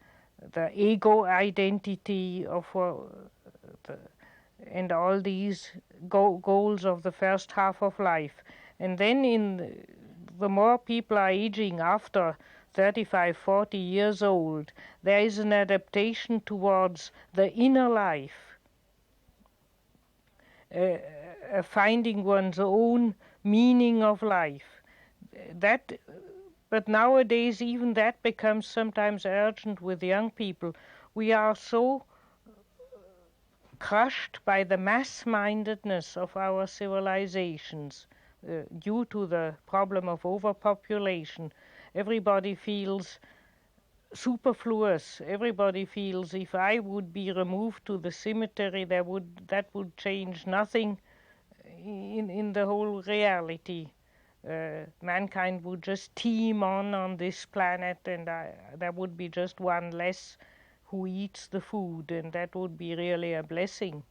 ego identity of and all these goals of the first half of life. And then the more people are aging after 35, 40 years old, there is an adaptation towards the inner life, finding one's own meaning of life. But nowadays, even that becomes sometimes urgent with young people. We are so crushed by the mass-mindedness of our civilizations due to the problem of overpopulation. Everybody feels superfluous. Everybody feels if I would be removed to the cemetery, that would change nothing in the whole reality. Mankind would just teem on this planet, and there would be just one less who eats the food, and that would be really a blessing.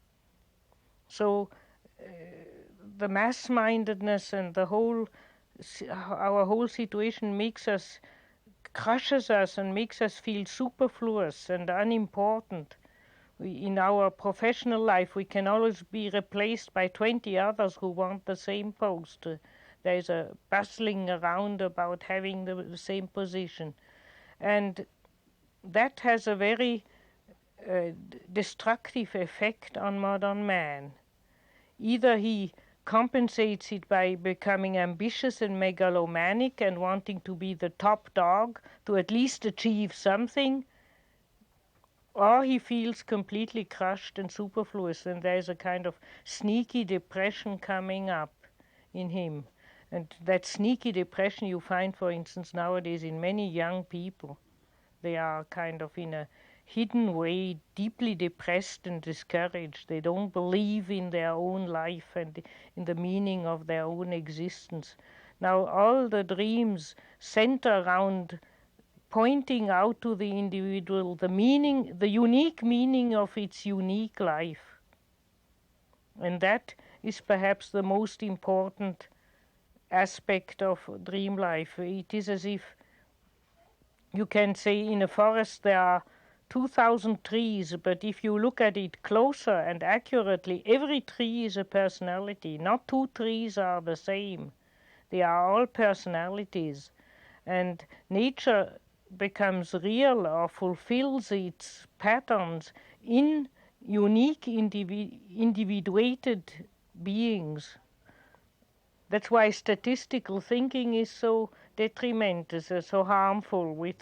So the mass-mindedness and our whole situation crushes us and makes us feel superfluous and unimportant. In our professional life, we can always be replaced by 20 others who want the same post. There's a bustling around about having the same position. And that has a very destructive effect on modern man. Either he compensates it by becoming ambitious and megalomaniac and wanting to be the top dog to at least achieve something, or he feels completely crushed and superfluous, and there's a kind of sneaky depression coming up in him. And that sneaky depression you find, for instance, nowadays in many young people. They are kind of in a hidden way deeply depressed and discouraged. They don't believe in their own life and in the meaning of their own existence. Now all the dreams center around pointing out to the individual the unique meaning of its unique life. And that is perhaps the most important aspect of dream life. It is as if you can say in a forest there are 2,000 trees, but if you look at it closer and accurately, every tree is a personality. Not two trees are the same. They are all personalities. And nature becomes real or fulfills its patterns in unique individuated beings. That's why statistical thinking is so detrimental, so harmful. We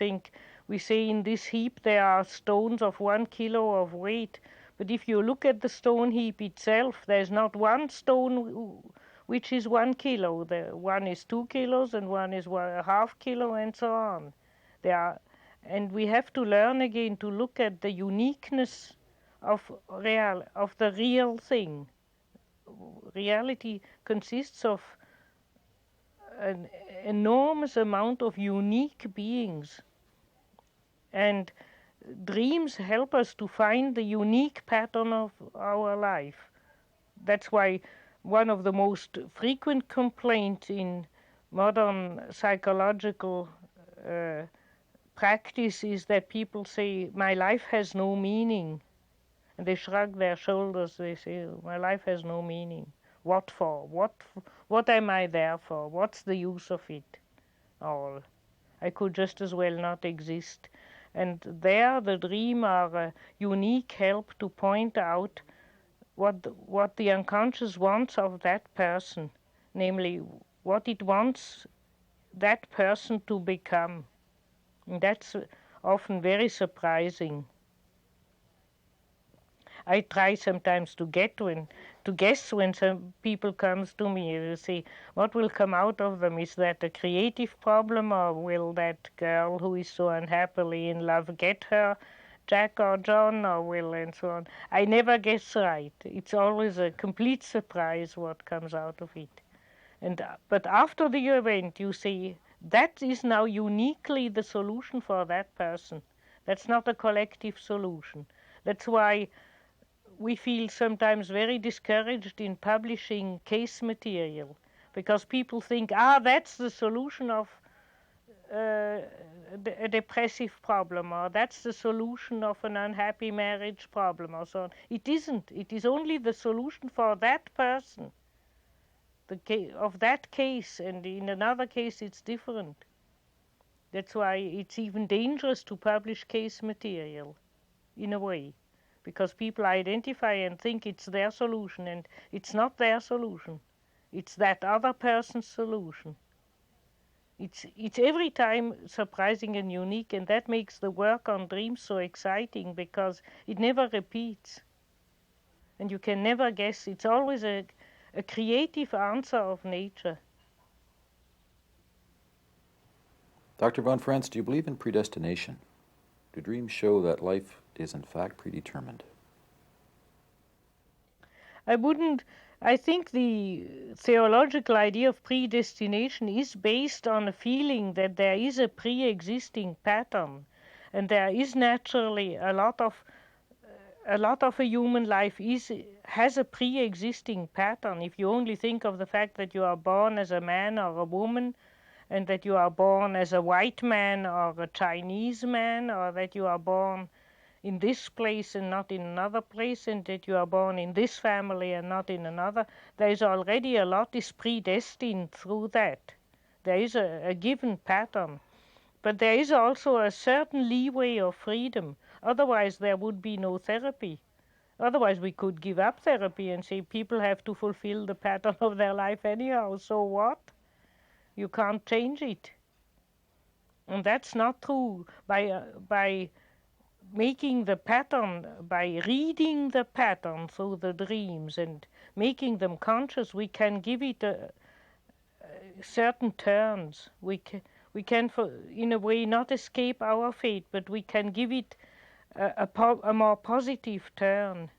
say in this heap there are stones of 1 kilo of weight, but if you look at the stone heap itself, there's not one stone which is 1 kilo. One is 2 kilos and one is 1/2 kilo and so on. And we have to learn again to look at the uniqueness of the real thing. Reality consists of an enormous amount of unique beings, and dreams help us to find the unique pattern of our life. That's why one of the most frequent complaints in modern psychological practice is that people say, my life has no meaning. And they shrug their shoulders. They say, my life has no meaning. What for? What am I there for? What's the use of it all? I could just as well not exist. And there the dream are a unique help to point out what the unconscious wants of that person, namely what it wants that person to become. And that's often very surprising. I try sometimes to guess when some people comes to me. You say, what will come out of them? Is that a creative problem, or will that girl who is so unhappily in love get her Jack or John, or will, and so on. I never guess right. It's always a complete surprise what comes out of it. But after the event, you say, that is now uniquely the solution for that person. That's not a collective solution. That's why we feel sometimes very discouraged in publishing case material, because people think, that's the solution of a depressive problem, or that's the solution of an unhappy marriage problem, or so on. It isn't. It is only the solution for that person, of that case, and in another case it's different. That's why it's even dangerous to publish case material, in a way, because people identify and think it's their solution, and it's not their solution. It's that other person's solution. It's every time surprising and unique, and that makes the work on dreams so exciting, because it never repeats. And you can never guess. It's always a creative answer of nature. Dr. von Franz, do you believe in predestination? Do dreams show that life is in fact predetermined? I think the theological idea of predestination is based on a feeling that there is a pre-existing pattern, and there is naturally a lot of a human life has a pre-existing pattern. If you only think of the fact that you are born as a man or a woman, and that you are born as a white man or a Chinese man, or that you are born in this place and not in another place, and that you are born in this family and not in another, there is already a lot is predestined through that. There is a given pattern. But there is also a certain leeway of freedom. Otherwise, there would be no therapy. Otherwise, we could give up therapy and say people have to fulfill the pattern of their life anyhow. So what? You can't change it. And that's not true. By making the pattern, by reading the pattern through the dreams and making them conscious, we can give it certain turns. We can, in a way, not escape our fate, but we can give it a more positive turn.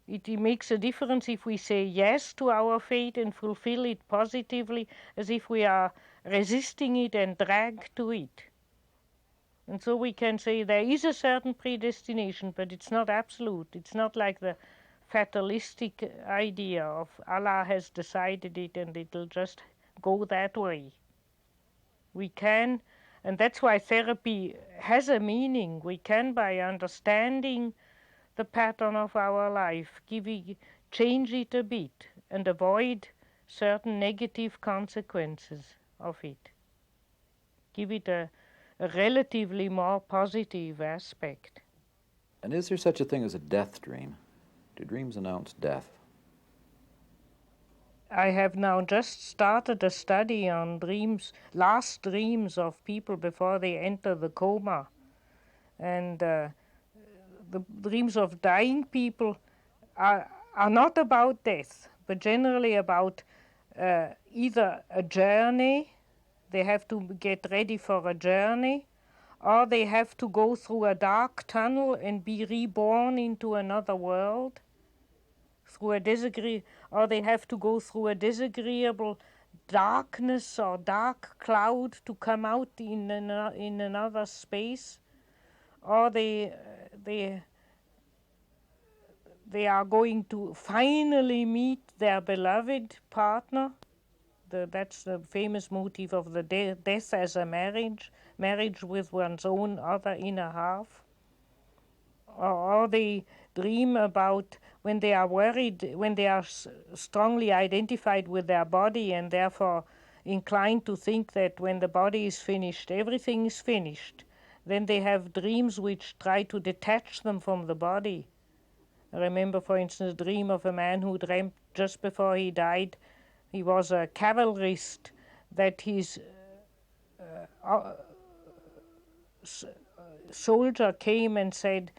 It makes a difference if we say yes to our fate and fulfill it positively, as if we are resisting it and dragged to it. And so we can say there is a certain predestination, but it's not absolute. It's not like the fatalistic idea of Allah has decided it and it'll just go that way. We can, and that's why therapy has a meaning. We can, by understanding the pattern of our life, change it a bit and avoid certain negative consequences of it. Give it a relatively more positive aspect. And is there such a thing as a death dream? Do dreams announce death? I have now just started a study on last dreams of people before they enter the coma. And the dreams of dying people are not about death, but generally about either a journey. They have to get ready for a journey, or they have to go through a dark tunnel and be reborn into another world, or they have to go through a disagreeable darkness or dark cloud to come out in another space, or they are going to finally meet their beloved partner. That's the famous motif of the death as a marriage with one's own other inner half. Or they dream about when they are worried, when they are strongly identified with their body and therefore inclined to think that when the body is finished, everything is finished. Then they have dreams which try to detach them from the body. I remember, for instance, a dream of a man who dreamt just before he died. He was a cavalrist, that his soldier came and said,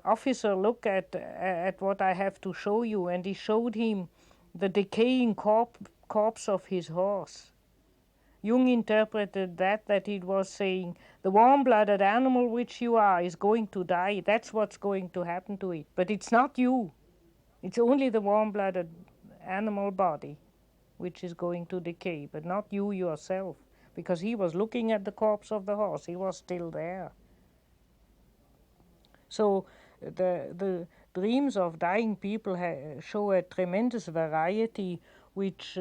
officer, look at what I have to show you. And he showed him the decaying corpse of his horse. Jung interpreted that it was saying, the warm-blooded animal which you are is going to die. That's what's going to happen to it. But it's not you. It's only the warm-blooded animal body which is going to decay, but not you yourself, because he was looking at the corpse of the horse. He was still there. So the dreams of dying people show a tremendous variety, which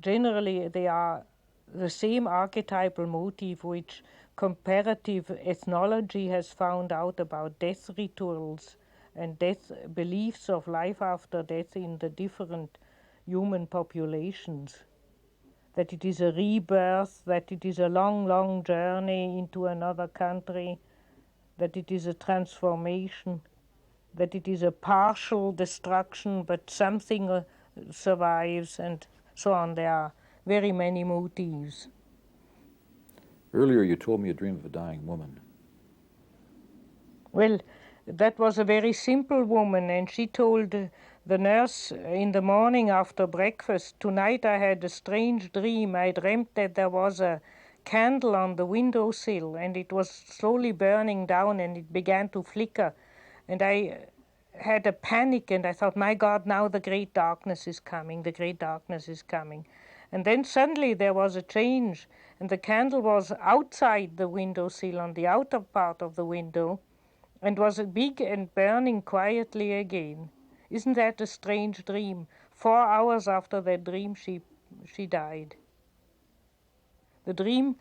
generally they are the same archetypal motif which comparative ethnology has found out about death rituals and death beliefs of life after death in the different human populations. That it is a rebirth, that it is a long, long journey into another country, that it is a transformation, that it is a partial destruction, but something survives, and so on. There are very many motifs. Earlier you told me a dream of a dying woman. Well, that was a very simple woman, and she told the nurse in the morning after breakfast, tonight I had a strange dream. I dreamt that there was a candle on the windowsill, and it was slowly burning down, and it began to flicker. And I had a panic, and I thought, my God, now the great darkness is coming, the great darkness is coming. And then suddenly there was a change, and the candle was outside the windowsill on the outer part of the window, and was big and burning quietly again. Isn't that a strange dream? 4 hours after that dream, she died. The dream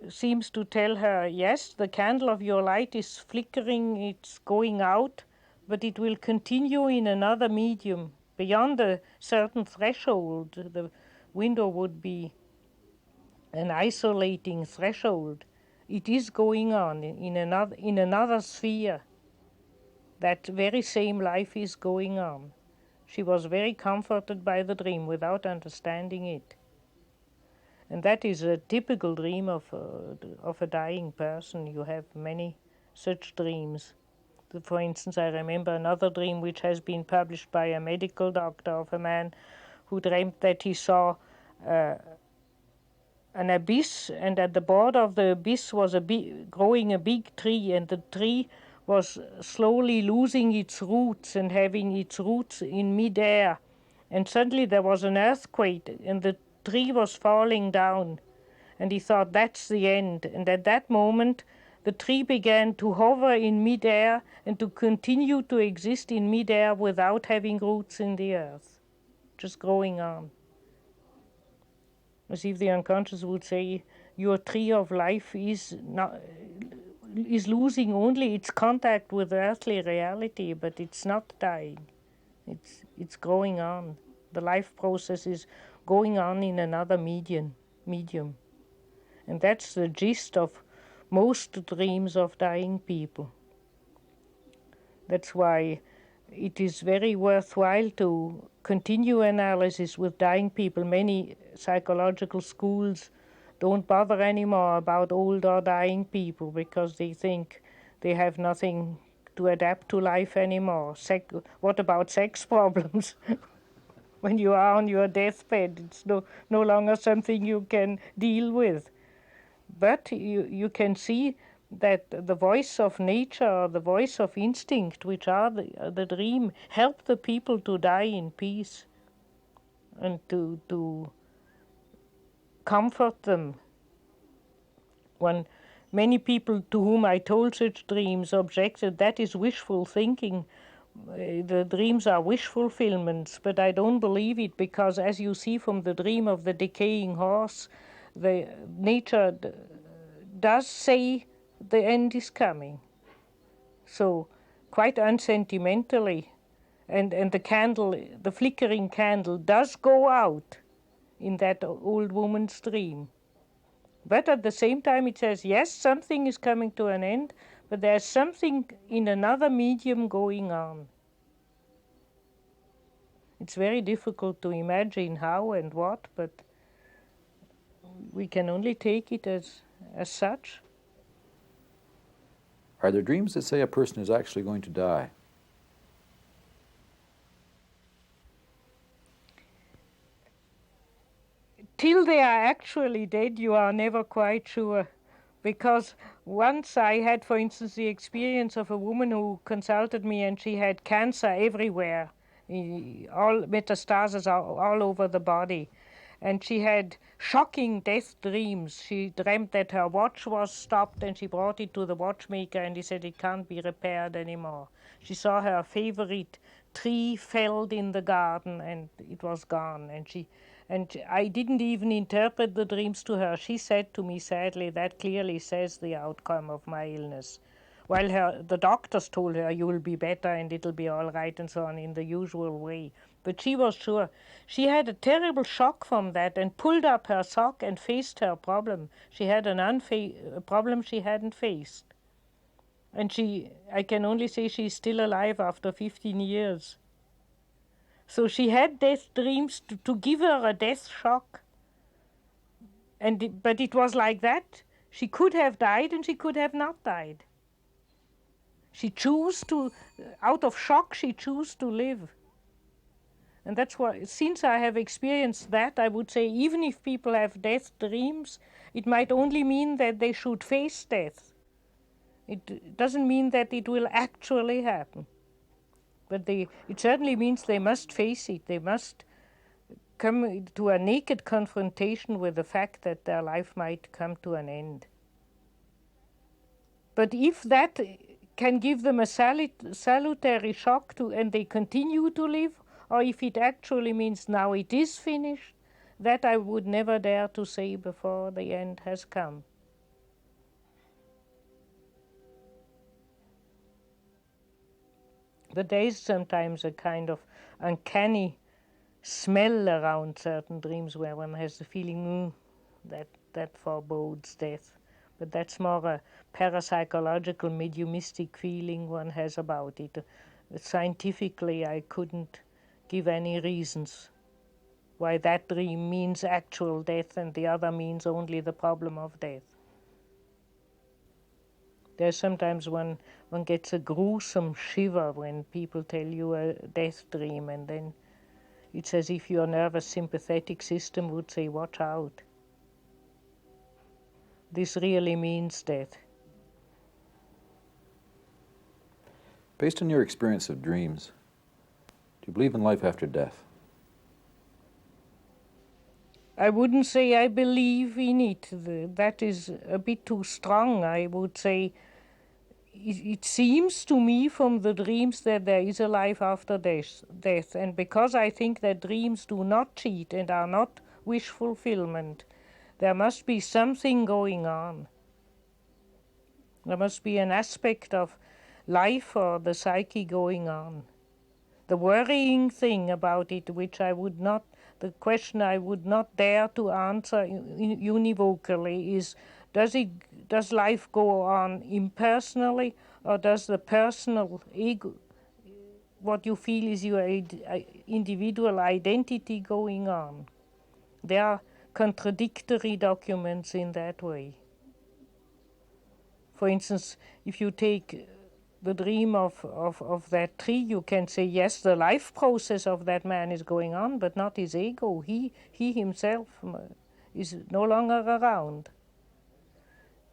seems to tell her, yes, the candle of your light is flickering, it's going out, but it will continue in another medium. Beyond a certain threshold, the window would be an isolating threshold. It is going on in another sphere. That very same life is going on. She was very comforted by the dream without understanding it. And that is a typical dream of a dying person. You have many such dreams. For instance, I remember another dream which has been published by a medical doctor of a man who dreamt that he saw an abyss, and at the border of the abyss was growing a big tree, and the tree was slowly losing its roots and having its roots in midair. And suddenly there was an earthquake, and the tree was falling down. And he thought, that's the end. And at that moment, the tree began to hover in midair and to continue to exist in midair without having roots in the earth, just growing on. As if the unconscious would say, your tree of life is losing only its contact with earthly reality, but it's not dying. It's growing on. The life process is going on in another medium. And that's the gist of most dreams of dying people. That's why it is very worthwhile to continue analysis with dying people. Many psychological schools don't bother anymore about old or dying people because they think they have nothing to adapt to life anymore. What about sex problems? When you are on your deathbed, it's no longer something you can deal with. But you can see that the voice of nature, the voice of instinct, which are the dream, help the people to die in peace and to comfort them. When many people to whom I told such dreams objected, that is wishful thinking. The dreams are wish fulfillments, but I don't believe it, because as you see from the dream of the decaying horse, the nature does say the end is coming. So quite unsentimentally, and the candle, the flickering candle, does go out in that old woman's dream. But at the same time it says, yes, something is coming to an end, but there's something in another medium going on. It's very difficult to imagine how and what, but we can only take it as such. Are there dreams that say a person is actually going to die? Till they are actually dead, you are never quite sure. Because once I had, for instance, the experience of a woman who consulted me, and she had cancer everywhere, all metastases all over the body. And she had shocking death dreams. She dreamt that her watch was stopped, and she brought it to the watchmaker, and he said it can't be repaired anymore. She saw her favorite tree felled in the garden, and it was gone. And I didn't even interpret the dreams to her. She said to me sadly, that clearly says the outcome of my illness. While the doctors told her, you will be better and it'll be all right and so on, in the usual way. But she was sure. She had a terrible shock from that and pulled up her sock and faced her problem. She had a problem she hadn't faced. And I can only say she's still alive after 15 years. So she had death dreams to give her a death shock. But it was like that. She could have died and she could have not died. She chose to, out of shock, she chose to live. And that's why, since I have experienced that, I would say even if people have death dreams, it might only mean that they should face death. It doesn't mean that it will actually happen. But it certainly means they must face it. They must come to a naked confrontation with the fact that their life might come to an end. But if that can give them a salutary shock and they continue to live, or if it actually means now it is finished, that I would never dare to say before the end has come. But there is sometimes a kind of uncanny smell around certain dreams where one has the feeling that forebodes death. But that's more a parapsychological, mediumistic feeling one has about it. Scientifically, I couldn't give any reasons why that dream means actual death and the other means only the problem of death. There's sometimes one gets a gruesome shiver when people tell you a death dream, and then it's as if your nervous sympathetic system would say, watch out. This really means death. Based on your experience of dreams, do you believe in life after death? I wouldn't say I believe in it. That is a bit too strong. I would say it seems to me from the dreams that there is a life after death. And because I think that dreams do not cheat and are not wish fulfillment, there must be something going on. There must be an aspect of life or the psyche going on. The worrying thing about it, the question I would not dare to answer univocally is, does life go on impersonally, or does the personal ego, what you feel is your individual identity going on? There are contradictory documents in that way. For instance, if you take the dream of that tree, you can say, yes, the life process of that man is going on, but not his ego. He himself is no longer around.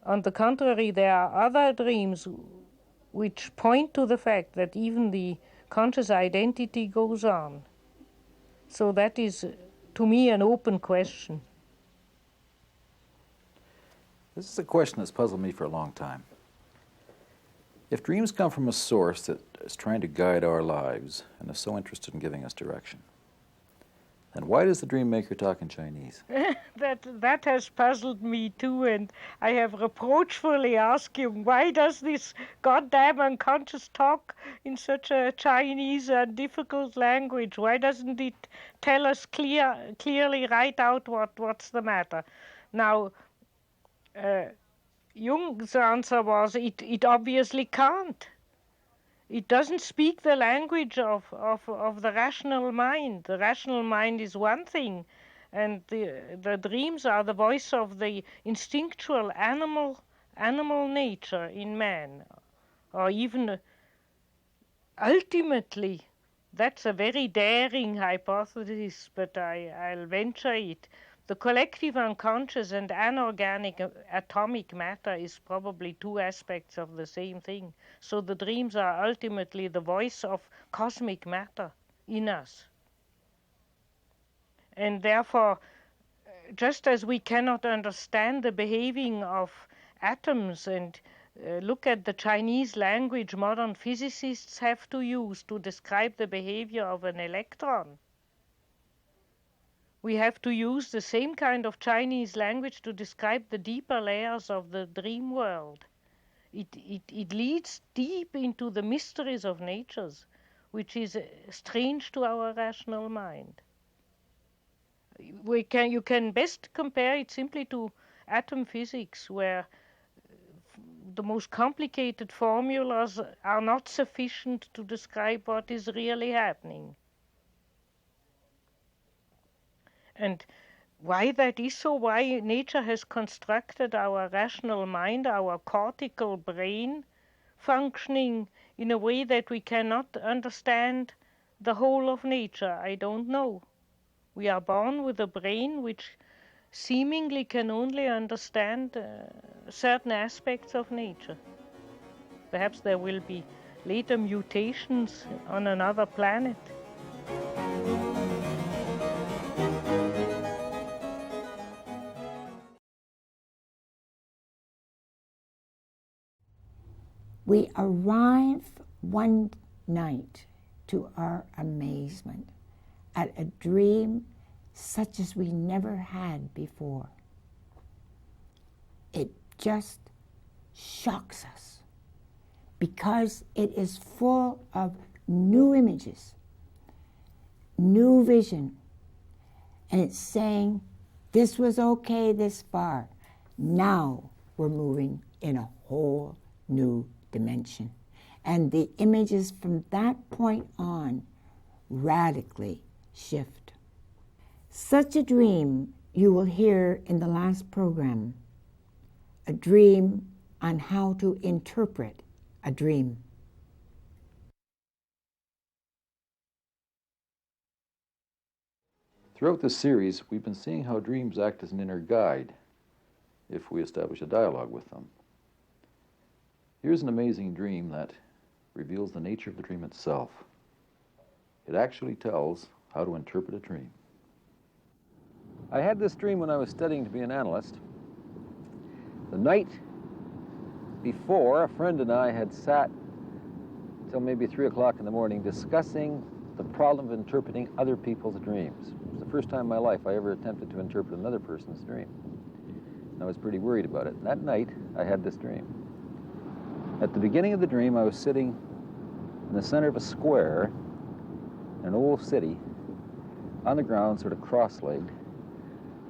On the contrary, there are other dreams which point to the fact that even the conscious identity goes on. So that is, to me, an open question. This is a question that's puzzled me for a long time. If dreams come from a source that is trying to guide our lives and is so interested in giving us direction, then why does the dream maker talk in Chinese? That has puzzled me too, and I have reproachfully asked him, why does this goddamn unconscious talk in such a Chinese and difficult language? Why doesn't it tell us clearly right out what's the matter? Now, Jung's answer was, it obviously can't. It doesn't speak the language of the rational mind. The rational mind is one thing, and the dreams are the voice of the instinctual animal nature in man. Or even ultimately, that's a very daring hypothesis, but I'll venture it. The collective unconscious and anorganic atomic matter is probably two aspects of the same thing. So the dreams are ultimately the voice of cosmic matter in us. And therefore, just as we cannot understand the behaving of atoms and look at the Chinese language modern physicists have to use to describe the behavior of an electron, we have to use the same kind of Chinese language to describe the deeper layers of the dream world. It leads deep into the mysteries of natures, which is strange to our rational mind. You can best compare it simply to atom physics, where the most complicated formulas are not sufficient to describe what is really happening. And why that is so, why nature has constructed our rational mind, our cortical brain, functioning in a way that we cannot understand the whole of nature? I don't know. We are born with a brain which seemingly can only understand certain aspects of nature. Perhaps there will be later mutations on another planet. We arrive one night, to our amazement, at a dream such as we never had before. It just shocks us because it is full of new images, new vision, and it's saying, this was okay this far. Now we're moving in a whole new dimension. And the images from that point on radically shift. Such a dream you will hear in the last program, a dream on how to interpret a dream. Throughout this series, we've been seeing how dreams act as an inner guide if we establish a dialogue with them. Here's an amazing dream that reveals the nature of the dream itself. It actually tells how to interpret a dream. I had this dream when I was studying to be an analyst. The night before, a friend and I had sat till maybe 3 o'clock in the morning discussing the problem of interpreting other people's dreams. It was the first time in my life I ever attempted to interpret another person's dream. And I was pretty worried about it. And that night, I had this dream. At the beginning of the dream, I was sitting in the center of a square in an old city, on the ground, sort of cross-legged.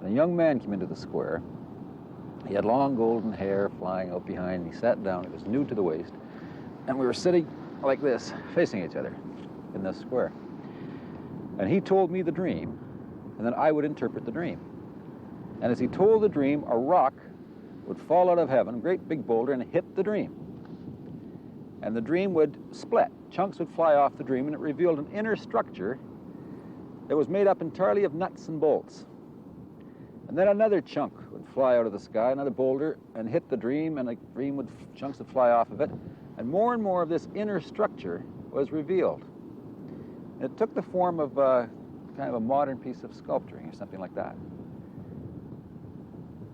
And a young man came into the square. He had long golden hair flying out behind. He sat down. It was nude to the waist. And we were sitting like this, facing each other in this square. And he told me the dream, and then I would interpret the dream. And as he told the dream, a rock would fall out of heaven, a great big boulder, and hit the dream. And the dream would split. Chunks would fly off the dream, and it revealed an inner structure that was made up entirely of nuts and bolts. And then another chunk would fly out of the sky, another boulder, and hit the dream, and the dream would, chunks would fly off of it. And more of this inner structure was revealed. It took the form of kind of a modern piece of sculpturing or something like that.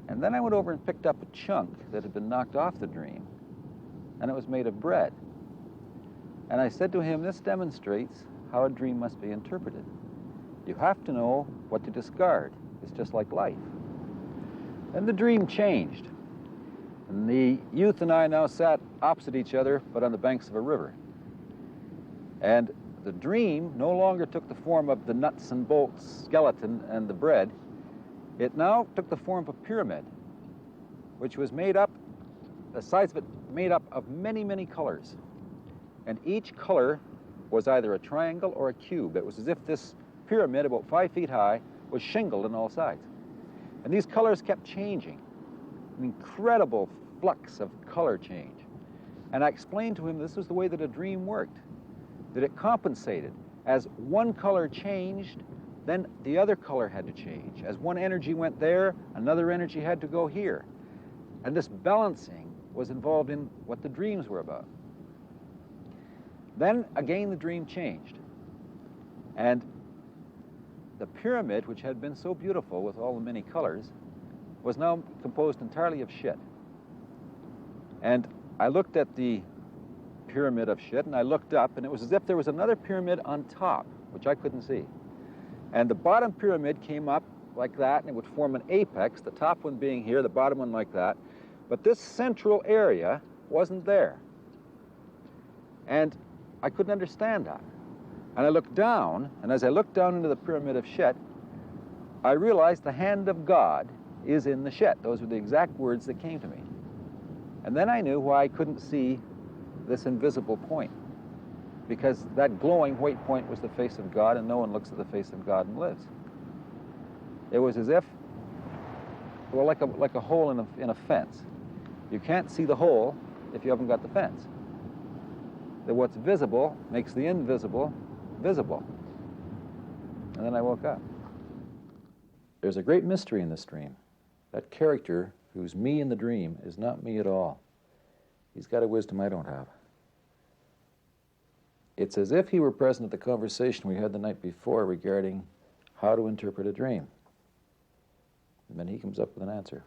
And then I went over and picked up a chunk that had been knocked off the dream, and it was made of bread. And I said to him, this demonstrates how a dream must be interpreted. You have to know what to discard. It's just like life. Then the dream changed. And the youth and I now sat opposite each other, but on the banks of a river. And the dream no longer took the form of the nuts and bolts skeleton and the bread. It now took the form of a pyramid, which was made up, the sides of it made up of many, many colors. And each color was either a triangle or a cube. It was as if this pyramid, about 5 feet high, was shingled on all sides. And these colors kept changing, an incredible flux of color change. And I explained to him this was the way that a dream worked, that it compensated. As one color changed, then the other color had to change. As one energy went there, another energy had to go here. And this balancing was involved in what the dreams were about. Then again the dream changed. And the pyramid, which had been so beautiful with all the many colors, was now composed entirely of shit. And I looked at the pyramid of shit, and I looked up, and it was as if there was another pyramid on top, which I couldn't see. And the bottom pyramid came up like that, and it would form an apex, the top one being here, the bottom one like that. But this central area wasn't there. And I couldn't understand that. And I looked down, and as I looked down into the pyramid of shit, I realized the hand of God is in the shit. Those were the exact words that came to me. And then I knew why I couldn't see this invisible point, because that glowing white point was the face of God, and no one looks at the face of God and lives. It was as if, well, like a hole in a fence. You can't see the hole if you haven't got the fence. That what's visible makes the invisible, visible. And then I woke up. There's a great mystery in this dream. That character who's me in the dream is not me at all. He's got a wisdom I don't have. It's as if he were present at the conversation we had the night before regarding how to interpret a dream. And then he comes up with an answer.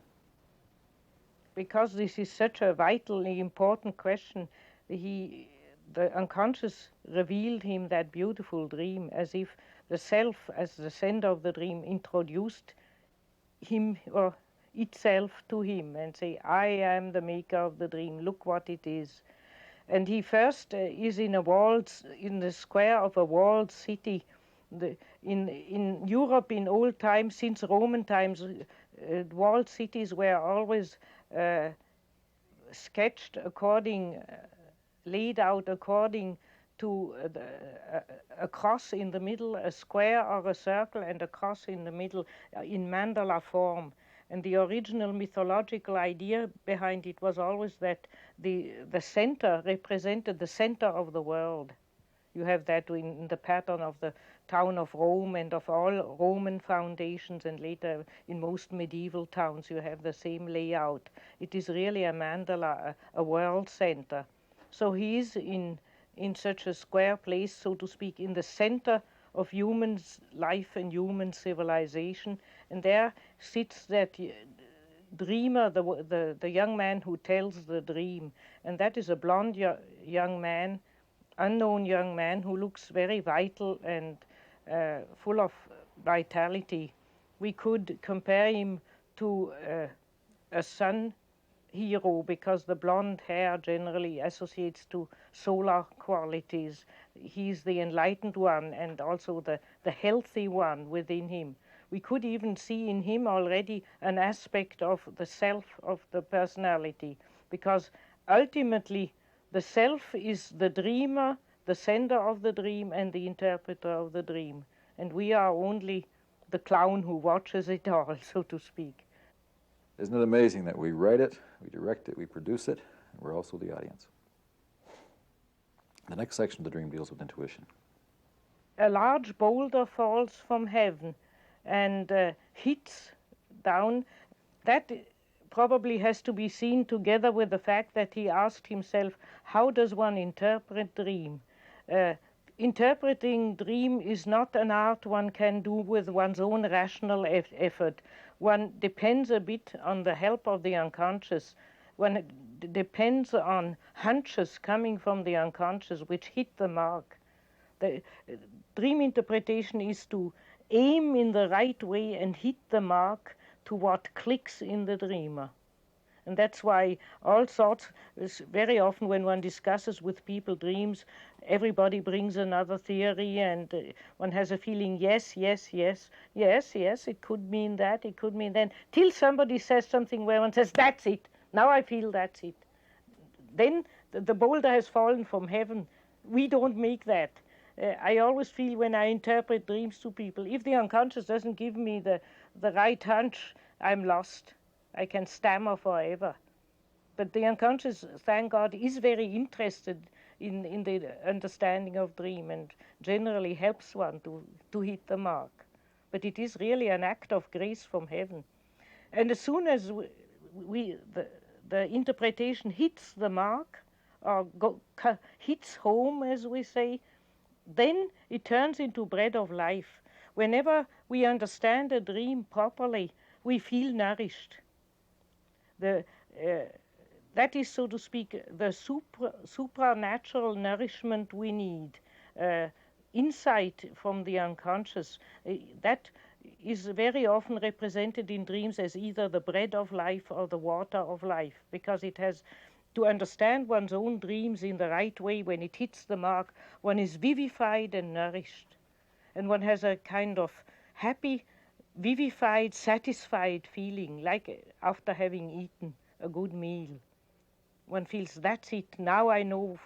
Because this is such a vitally important question, the unconscious revealed him that beautiful dream, as if the self, as the sender of the dream, introduced him or itself to him and say, I am the maker of the dream, look what it is. And he first is in the square of a walled city. In Europe in old times, since Roman times, walled cities were always sketched according, laid out according to a cross in the middle, a square or a circle, and a cross in the middle in mandala form. And the original mythological idea behind it was always that the center represented the center of the world. You have that in the pattern of the town of Rome and of all Roman foundations, and later in most medieval towns you have the same layout. It is really a mandala, a world center. So he is in such a square place, so to speak, in the center of human life and human civilization, and there sits that dreamer, the young man who tells the dream, and that is a blonde young man, unknown young man, who looks very vital and full of vitality. We could compare him to a sun hero, because the blonde hair generally associates to solar qualities. He's the enlightened one and also the healthy one within him. We could even see in him already an aspect of the self of the personality, because ultimately the self is the dreamer, the sender of the dream, and the interpreter of the dream. And we are only the clown who watches it all, so to speak. Isn't it amazing that we write it, we direct it, we produce it, and we're also the audience? The next section of the dream deals with intuition. A large boulder falls from heaven and hits down. That probably has to be seen together with the fact that he asked himself, how does one interpret dream? Interpreting dream is not an art one can do with one's own rational effort. One depends a bit on the help of the unconscious. One depends on hunches coming from the unconscious which hit the mark. The dream interpretation is to aim in the right way and hit the mark to what clicks in the dreamer. And that's why all sorts, very often when one discusses with people dreams, everybody brings another theory, and one has a feeling, yes, it could mean that, it could mean that, till somebody says something where one says, that's it, now I feel that's it. Then the boulder has fallen from heaven. We don't make that. I always feel when I interpret dreams to people, if the unconscious doesn't give me the right hunch, I'm lost. I can stammer forever. But the unconscious, thank God, is very interested in the understanding of dream and generally helps one to hit the mark. But it is really an act of grace from heaven. And as soon as the interpretation hits the mark, or hits home, as we say, then it turns into bread of life. Whenever we understand a dream properly, we feel nourished. That is, so to speak, the supranatural nourishment we need, insight from the unconscious. That is very often represented in dreams as either the bread of life or the water of life, because it has to understand one's own dreams in the right way. When it hits the mark, one is vivified and nourished, and one has a kind of happy, vivified, satisfied feeling, like after having eaten a good meal. One feels, that's it, now I know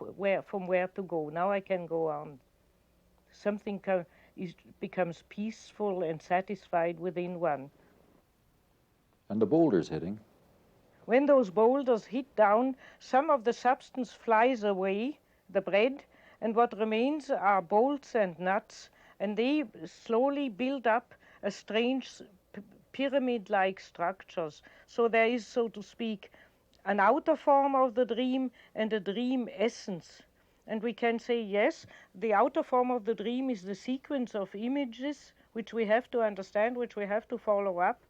from where to go, now I can go on. Something becomes peaceful and satisfied within one. And the boulder's hitting. When those boulders hit down, some of the substance flies away, the bread, and what remains are bolts and nuts, and they slowly build up a strange pyramid-like structures. So there is, so to speak, an outer form of the dream and a dream essence. And we can say, yes, the outer form of the dream is the sequence of images which we have to understand, which we have to follow up.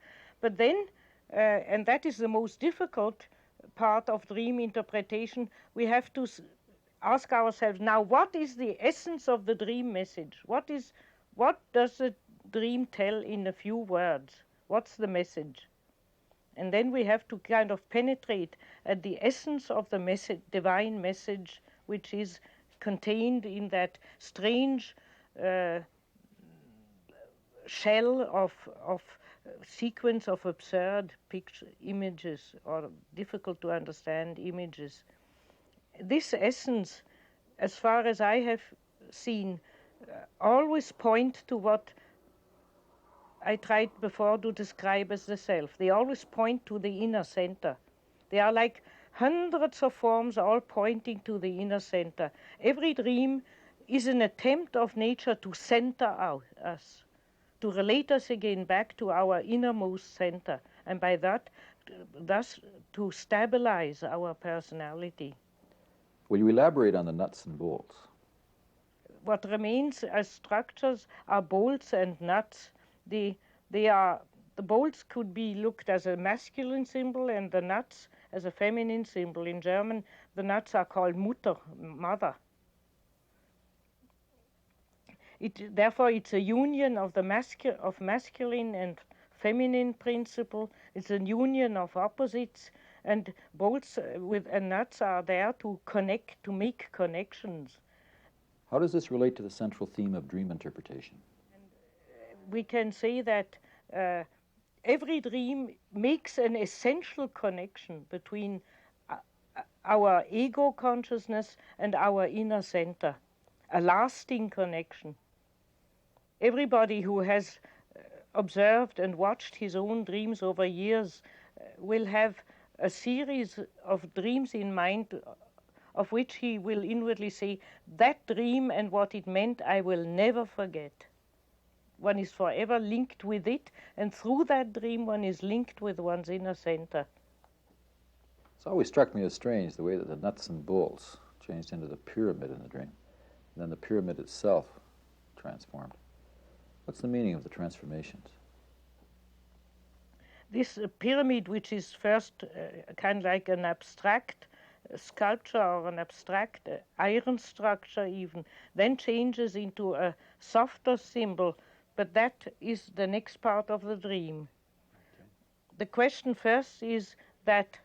But then, and that is the most difficult part of dream interpretation, we have to ask ourselves, now what is the essence of the dream message? What does the dream tell in a few words? What's the message? And then we have to kind of penetrate at the essence of the message, divine message, which is contained in that strange shell of sequence of absurd images or difficult to understand images. This essence, as far as I have seen, always point to what I tried before to describe as the self. They always point to the inner center. They are like hundreds of forms all pointing to the inner center. Every dream is an attempt of nature to center us, to relate us again back to our innermost center, and by that, thus to stabilize our personality. Will you elaborate on the nuts and bolts? What remains as structures are bolts and nuts. The bolts could be looked as a masculine symbol and the nuts as a feminine symbol. In German, the nuts are called Mutter, mother. Therefore, it's a union of the masculine and feminine principle. It's a union of opposites, and bolts and nuts are there to connect, to make connections. How does this relate to the central theme of dream interpretation? We can say that every dream makes an essential connection between our ego consciousness and our inner center, a lasting connection. Everybody who has observed and watched his own dreams over years will have a series of dreams in mind of which he will inwardly say, that dream and what it meant I will never forget. One is forever linked with it, and through that dream one is linked with one's inner center. It's always struck me as strange the way that the nuts and bolts changed into the pyramid in the dream, and then the pyramid itself transformed. What's the meaning of the transformations? This pyramid, which is first kind of like an abstract sculpture or an abstract iron structure even, then changes into a softer symbol, but that is the next part of the dream. Okay. The question first is that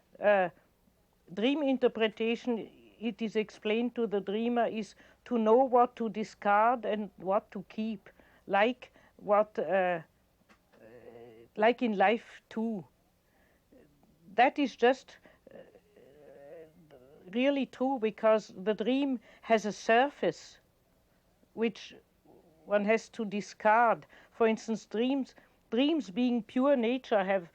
dream interpretation, it is explained to the dreamer, is to know what to discard and what to keep, like in life too. That is just really true, because the dream has a surface which one has to discard. For instance, dreams being pure nature have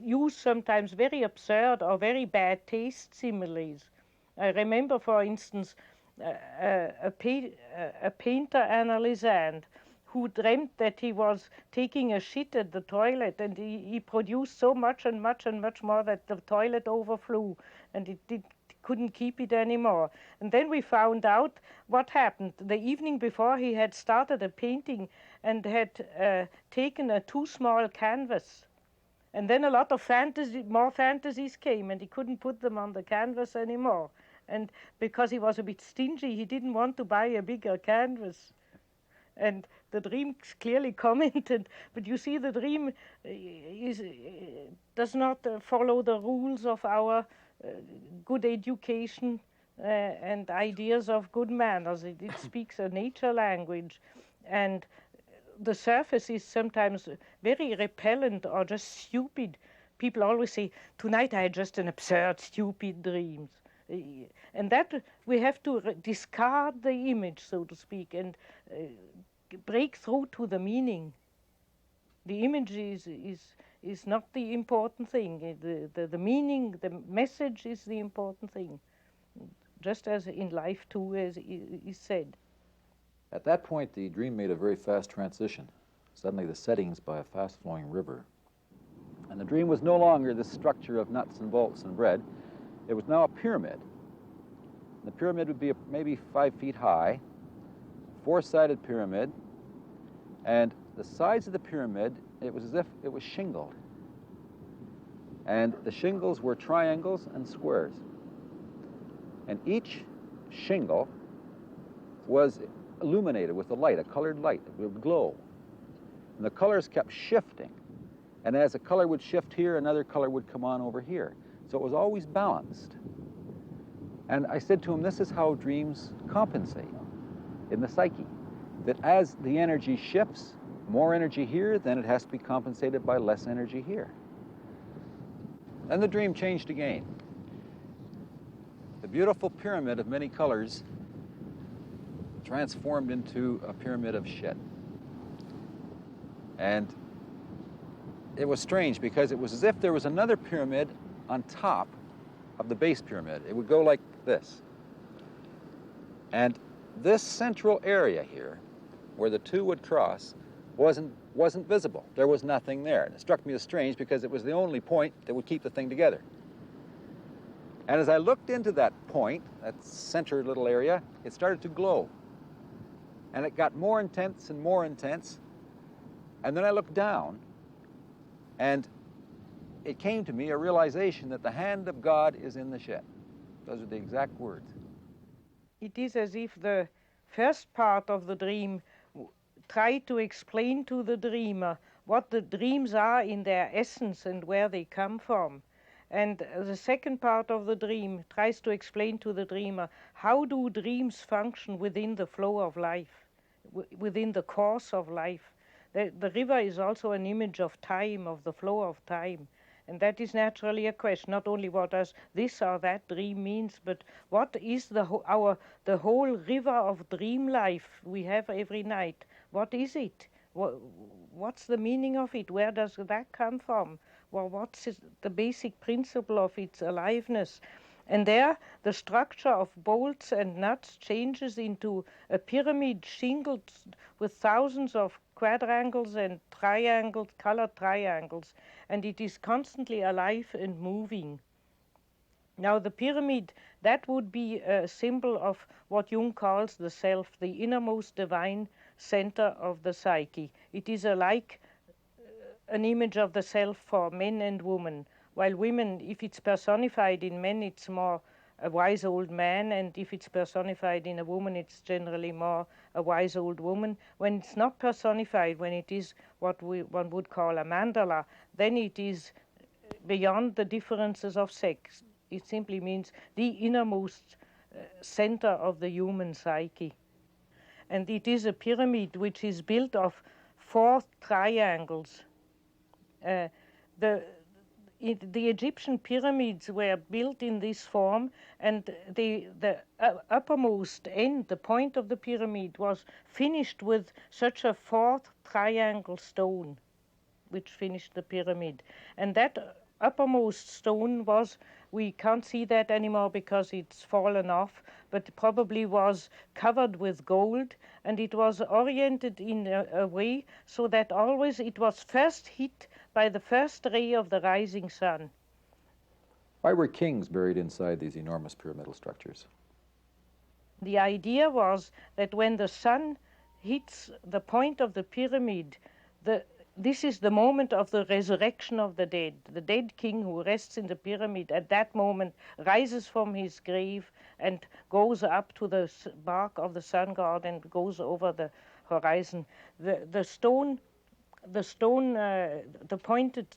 used sometimes very absurd or very bad taste similes. I remember, for instance, a painter analysand who dreamt that he was taking a shit at the toilet, and he produced so much and much and much more that the toilet overflew, and it couldn't keep it anymore. And then we found out what happened. The evening before, he had started a painting and had taken a too small canvas. And then a lot of more fantasies came, and he couldn't put them on the canvas anymore. And because he was a bit stingy, he didn't want to buy a bigger canvas. And the dream clearly commented, but you see, the dream does not follow the rules of our good education and ideas of good manners. It speaks a nature language, and the surface is sometimes very repellent or just stupid. People always say, tonight I had just an absurd, stupid dreams. And that we have to discard the image, so to speak, and break through to the meaning. The image is not the important thing. The meaning, the message is the important thing. just as in life too, as is said. At that point, the dream made a very fast transition. Suddenly the settings by a fast-flowing river. And the dream was no longer this structure of nuts and bolts and bread. It was now a pyramid. The pyramid would be maybe 5 feet high, 4-sided pyramid, and the sides of the pyramid, it was as if it was shingled. And the shingles were triangles and squares. And each shingle was illuminated with a light, a colored light. It would glow. And the colors kept shifting. And as a color would shift here, another color would come on over here. So it was always balanced. And I said to him, this is how dreams compensate in the psyche. That as the energy shifts, more energy here, then it has to be compensated by less energy here. And the dream changed again. The beautiful pyramid of many colors transformed into a pyramid of shit. And it was strange because it was as if there was another pyramid on top of the base pyramid. It would go like this. And this central area here, where the two would cross, wasn't visible. There was nothing there. And it struck me as strange because it was the only point that would keep the thing together. And as I looked into that point, that center little area, it started to glow. And it got more intense and more intense. And then I looked down, and it came to me a realization that the hand of God is in the shit. Those are the exact words. It is as if the first part of the dream tried to explain to the dreamer what the dreams are in their essence and where they come from. And the second part of the dream tries to explain to the dreamer how do dreams function within the flow of life, within the course of life. The river is also an image of time, of the flow of time. And that is naturally a question, not only what does this or that dream means, but what is the whole river of dream life we have every night? What is it? What's the meaning of it? Where does that come from? Well, what's the basic principle of its aliveness? And there, the structure of bolts and nuts changes into a pyramid shingled with thousands of quadrangles and triangles, colored triangles, and it is constantly alive and moving. Now, the pyramid, that would be a symbol of what Jung calls the self, the innermost divine center of the psyche. It is like an image of the self for men and women, while women, if it's personified in men, it's more a wise old man, and if it's personified in a woman, it's generally more a wise old woman. When it's not personified, when it is what one would call a mandala, then it is beyond the differences of sex. It simply means the innermost center of the human psyche. And it is a pyramid which is built of 4 triangles. The Egyptian pyramids were built in this form, and the uppermost end, the point of the pyramid, was finished with such a 4th triangle stone, which finished the pyramid. And that uppermost stone was, we can't see that anymore because it's fallen off, but probably was covered with gold, and it was oriented in a way so that always it was first hit by the first ray of the rising sun. Why were kings buried inside these enormous pyramidal structures? The idea was that when the sun hits the point of the pyramid, this is the moment of the resurrection of the dead. The dead king who rests in the pyramid at that moment rises from his grave and goes up to the bark of the sun god and goes over the horizon. The pointed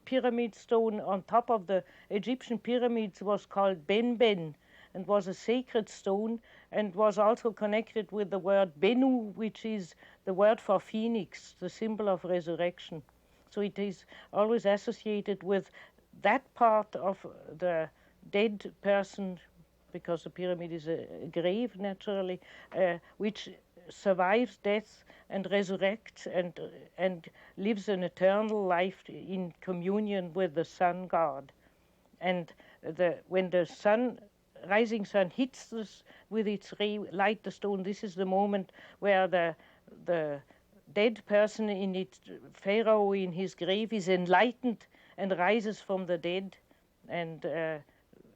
pyramid stone on top of the Egyptian pyramids was called Ben, and was a sacred stone, and was also connected with the word Benu, which is the word for phoenix, the symbol of resurrection. So it is always associated with that part of the dead person, because the pyramid is a grave naturally, which survives death and resurrects and lives an eternal life in communion with the sun god. And when the sun rising sun hits this with its ray, light the stone. This is the moment where the dead person in its pharaoh in his grave is enlightened and rises from the dead and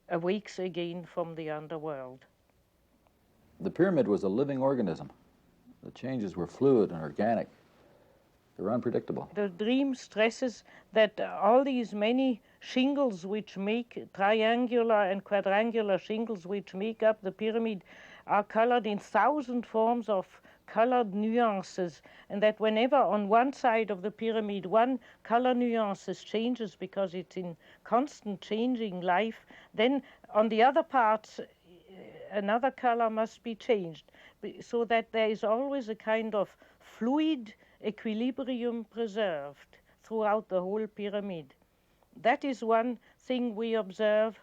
awakes again from the underworld. The pyramid was a living organism. The changes were fluid and organic. They were unpredictable. The dream stresses that all these many shingles which make triangular and quadrangular shingles which make up the pyramid are colored in 1,000 forms of colored nuances, and that whenever on one side of the pyramid one color nuances changes because it's in constant changing life, then on the other parts another color must be changed, so that there is always a kind of fluid equilibrium preserved throughout the whole pyramid. That is one thing we observe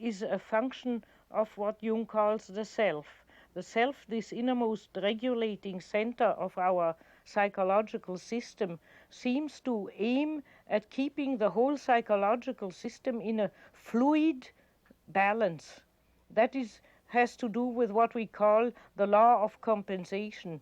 is a function of what Jung calls the self. The self, this innermost regulating center of our psychological system, seems to aim at keeping the whole psychological system in a fluid balance. That has to do with what we call the law of compensation.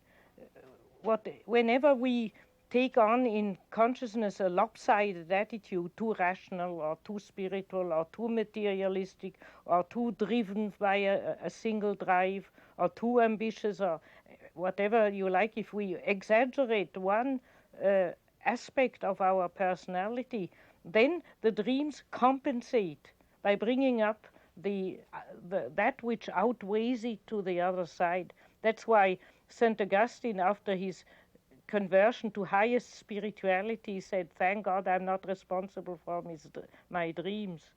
Whenever we take on in consciousness a lopsided attitude, too rational or too spiritual or too materialistic or too driven by a single drive or too ambitious or whatever you like, if we exaggerate one aspect of our personality, then the dreams compensate by bringing up that which outweighs it to the other side. That's why St. Augustine, after his conversion to highest spirituality, said, "Thank God I'm not responsible for my dreams."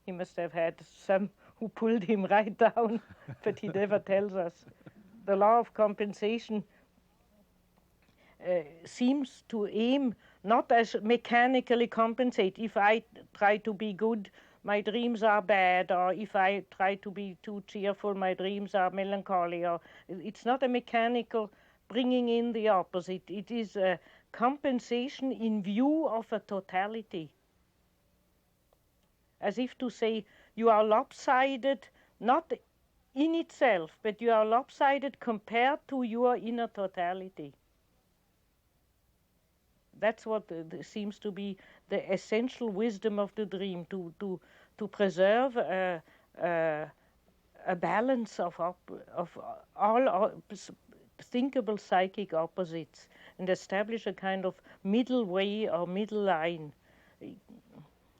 He must have had some who pulled him right down, but he never tells us. The law of compensation seems to aim not as mechanically compensate. If I try to be good, my dreams are bad, or if I try to be too cheerful, my dreams are melancholy. Or it's not a mechanical bringing in the opposite. It is a compensation in view of a totality. As if to say, you are lopsided, not in itself, but you are lopsided compared to your inner totality. That's what seems to be the essential wisdom of the dream, to preserve a balance of all thinkable psychic opposites and establish a kind of middle way or middle line.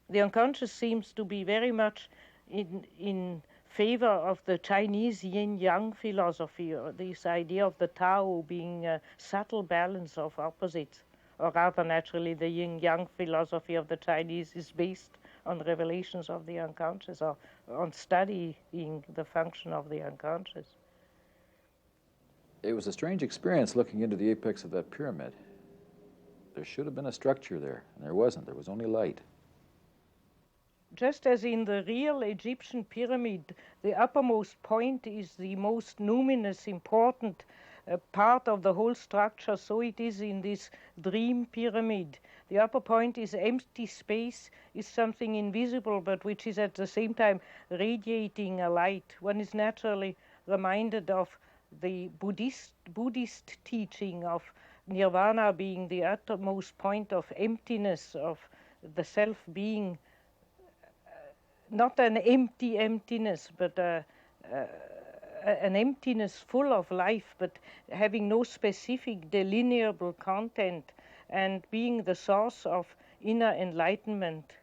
The unconscious seems to be very much in favor of the Chinese yin-yang philosophy, or this idea of the Tao being a subtle balance of opposites. Or rather, naturally, the yin-yang philosophy of the Chinese is based on revelations of the unconscious, or on studying the function of the unconscious. It was a strange experience looking into the apex of that pyramid. There should have been a structure there, and there wasn't. There was only light. Just as in the real Egyptian pyramid, the uppermost point is the most numinous, important part of the whole structure, so it is in this dream pyramid. The upper point is empty space, is something invisible, but which is at the same time radiating a light. One is naturally reminded of the Buddhist teaching of nirvana being the uttermost point of emptiness, of the self being not an empty emptiness, but an emptiness full of life, but having no specific delineable content, and being the source of inner enlightenment.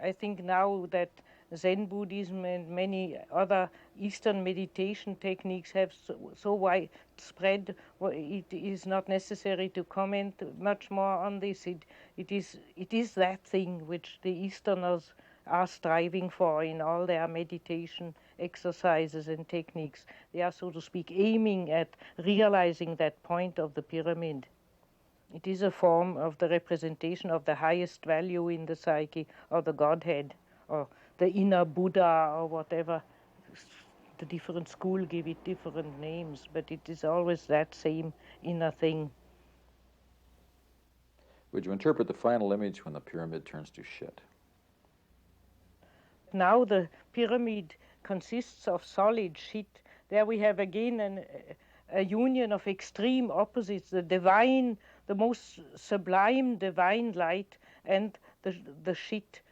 I think now that Zen Buddhism and many other Eastern meditation techniques have so widespread, it is not necessary to comment much more on this. It is that thing which the Easterners are striving for in all their meditation exercises and techniques. They are, so to speak, aiming at realizing that point of the pyramid. It is a form of the representation of the highest value in the psyche, or the Godhead, or the inner Buddha, or whatever. The different schools give it different names, but it is always that same inner thing. Would you interpret the final image when the pyramid turns to shit? now the pyramid consists of solid sheet. There we have again a union of extreme opposites, the divine, the most sublime divine light, and the sheet,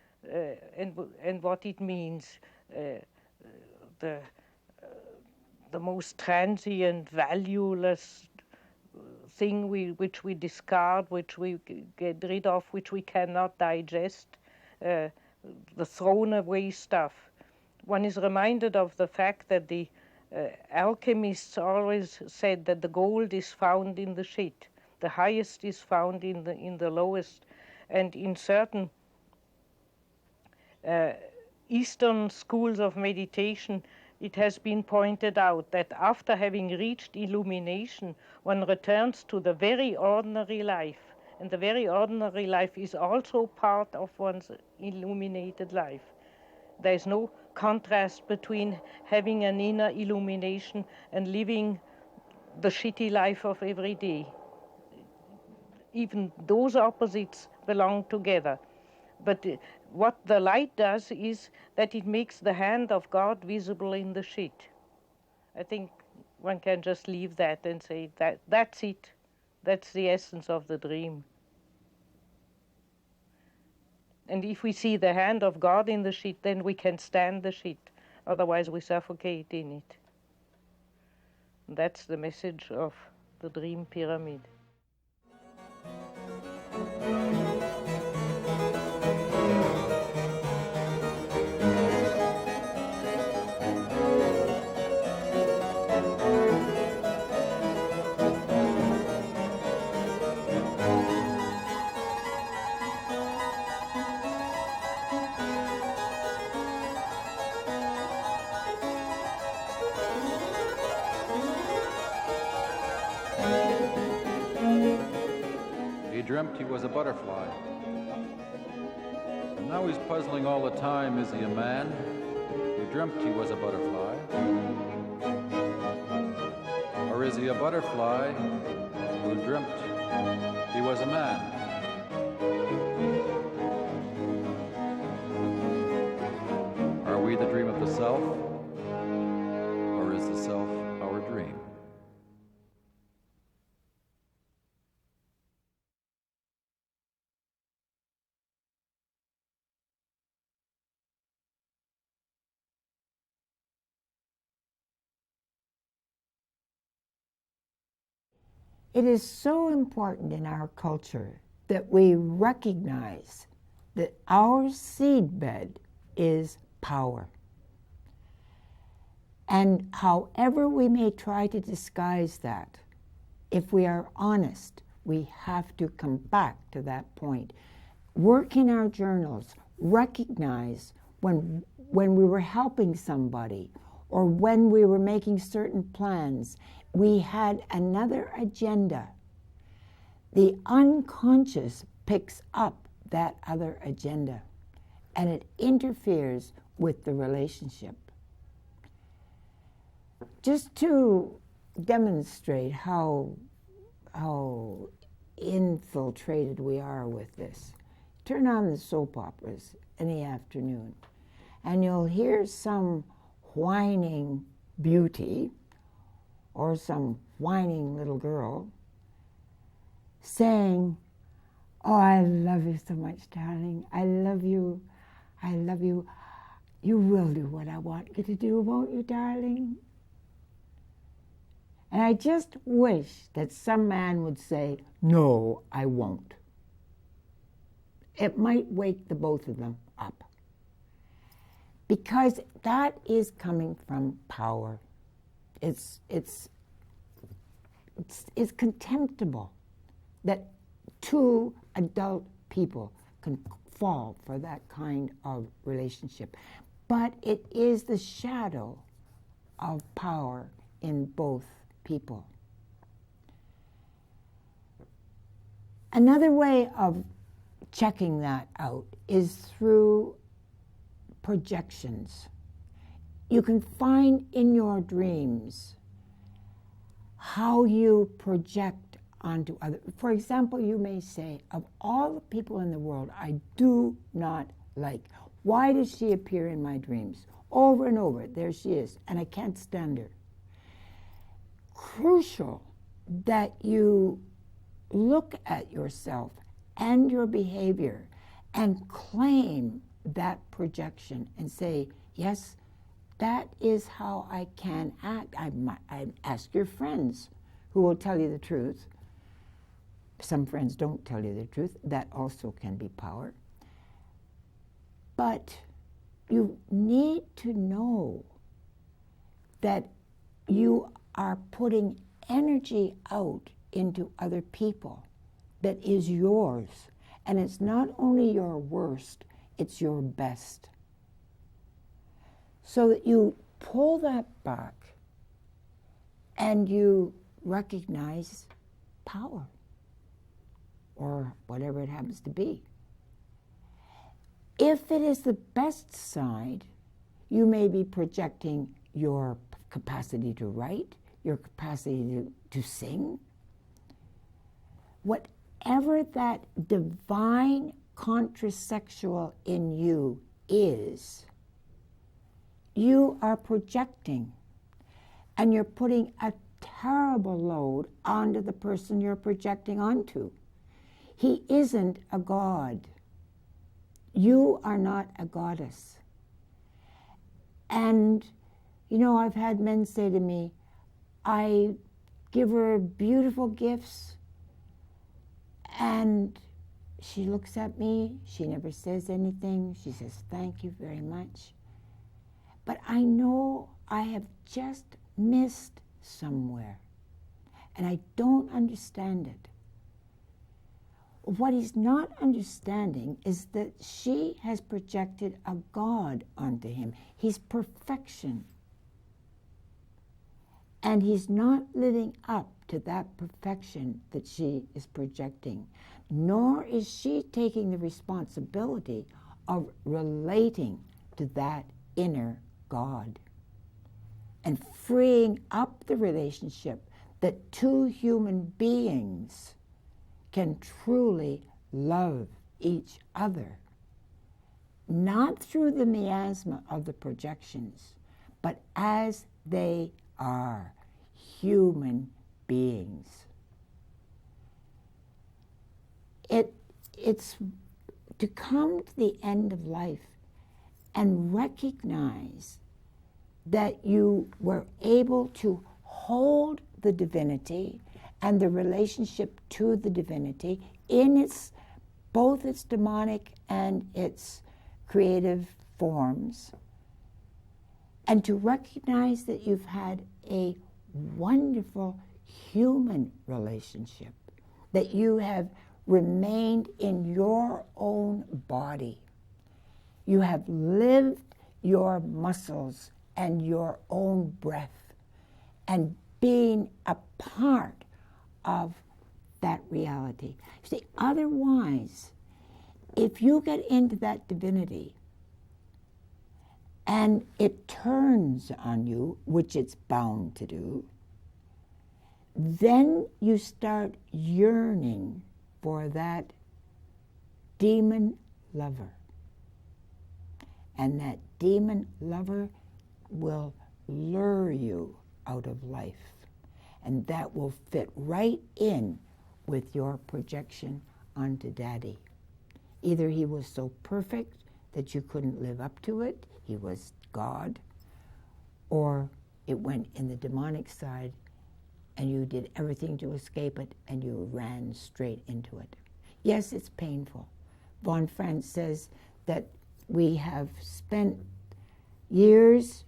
and what it means, the most transient, valueless thing which we discard, which we get rid of, which we cannot digest, the thrown away stuff. One is reminded of the fact that the alchemists always said that the gold is found in the sheet, the highest is found in the lowest, and in certain Eastern schools of meditation, it has been pointed out that after having reached illumination, one returns to the very ordinary life, and the very ordinary life is also part of one's illuminated life. There is no contrast between having an inner illumination and living the shitty life of every day. Even those opposites belong together. But what the light does is that it makes the hand of God visible in the sheet. I think one can just leave that and say that's it. That's the essence of the dream. And if we see the hand of God in the sheet, then we can stand the sheet. Otherwise we suffocate in it. That's the message of the dream pyramid. He dreamt he was a butterfly. And now he's puzzling all the time, is he a man who dreamt he was a butterfly? Or is he a butterfly who dreamt he was a man? Are we the dream of the self, or is the self our dream? It is so important in our culture that we recognize that our seedbed is power. And however we may try to disguise that, if we are honest, we have to come back to that point. Work in our journals, recognize when we were helping somebody or when we were making certain plans, we had another agenda. The unconscious picks up that other agenda, and it interferes with the relationship. Just to demonstrate how infiltrated we are with this, turn on the soap operas any afternoon, and you'll hear some whining beauty or some whining little girl saying, "Oh, I love you so much, darling. I love you. I love you. You will do what I want you to do, won't you, darling?" And I just wish that some man would say, "No, I won't." It might wake the both of them up. Because that is coming from power. It's contemptible that two adult people can fall for that kind of relationship. But it is the shadow of power in both people. Another way of checking that out is through projections. You can find in your dreams how you project onto others. For example, you may say, of all the people in the world I do not like, Why does she appear in my dreams? Over and over, there she is, and I can't stand her. Crucial that you look at yourself and your behavior and claim that projection and say, yes, that is how I can act. I ask your friends who will tell you the truth. Some friends don't tell you the truth. That also can be power. But you need to know that you are putting energy out into other people that is yours. And it's not only your worst, it's your best. So that you pull that back and you recognize power, or whatever it happens to be. If it is the best side, you may be projecting your capacity to write, your capacity to sing. Whatever that divine contrasexual in you is, you are projecting, and you're putting a terrible load onto the person you're projecting onto. He isn't a god. You are not a goddess. And, you know, I've had men say to me, I give her beautiful gifts, and she looks at me, she never says anything, she says, thank you very much. But I know I have just missed somewhere, and I don't understand it. What he's not understanding is that she has projected a God onto him. He's perfection. And he's not living up to that perfection that she is projecting, nor is she taking the responsibility of relating to that inner God and freeing up the relationship that two human beings can truly love each other, not through the miasma of the projections, but as they are, human beings. It's to come to the end of life and recognize that you were able to hold the divinity and the relationship to the divinity in its both its demonic and its creative forms, and to recognize that you've had a wonderful human relationship, that you have remained in your own body. You have lived your muscles and your own breath and being a part of that reality. See, otherwise, if you get into that divinity and it turns on you, which it's bound to do, then you start yearning for that demon lover. And that demon lover will lure you out of life. And that will fit right in with your projection onto Daddy. Either he was so perfect that you couldn't live up to it, he was God, or it went in the demonic side and you did everything to escape it and you ran straight into it. Yes, it's painful. Von Franz says that we have spent years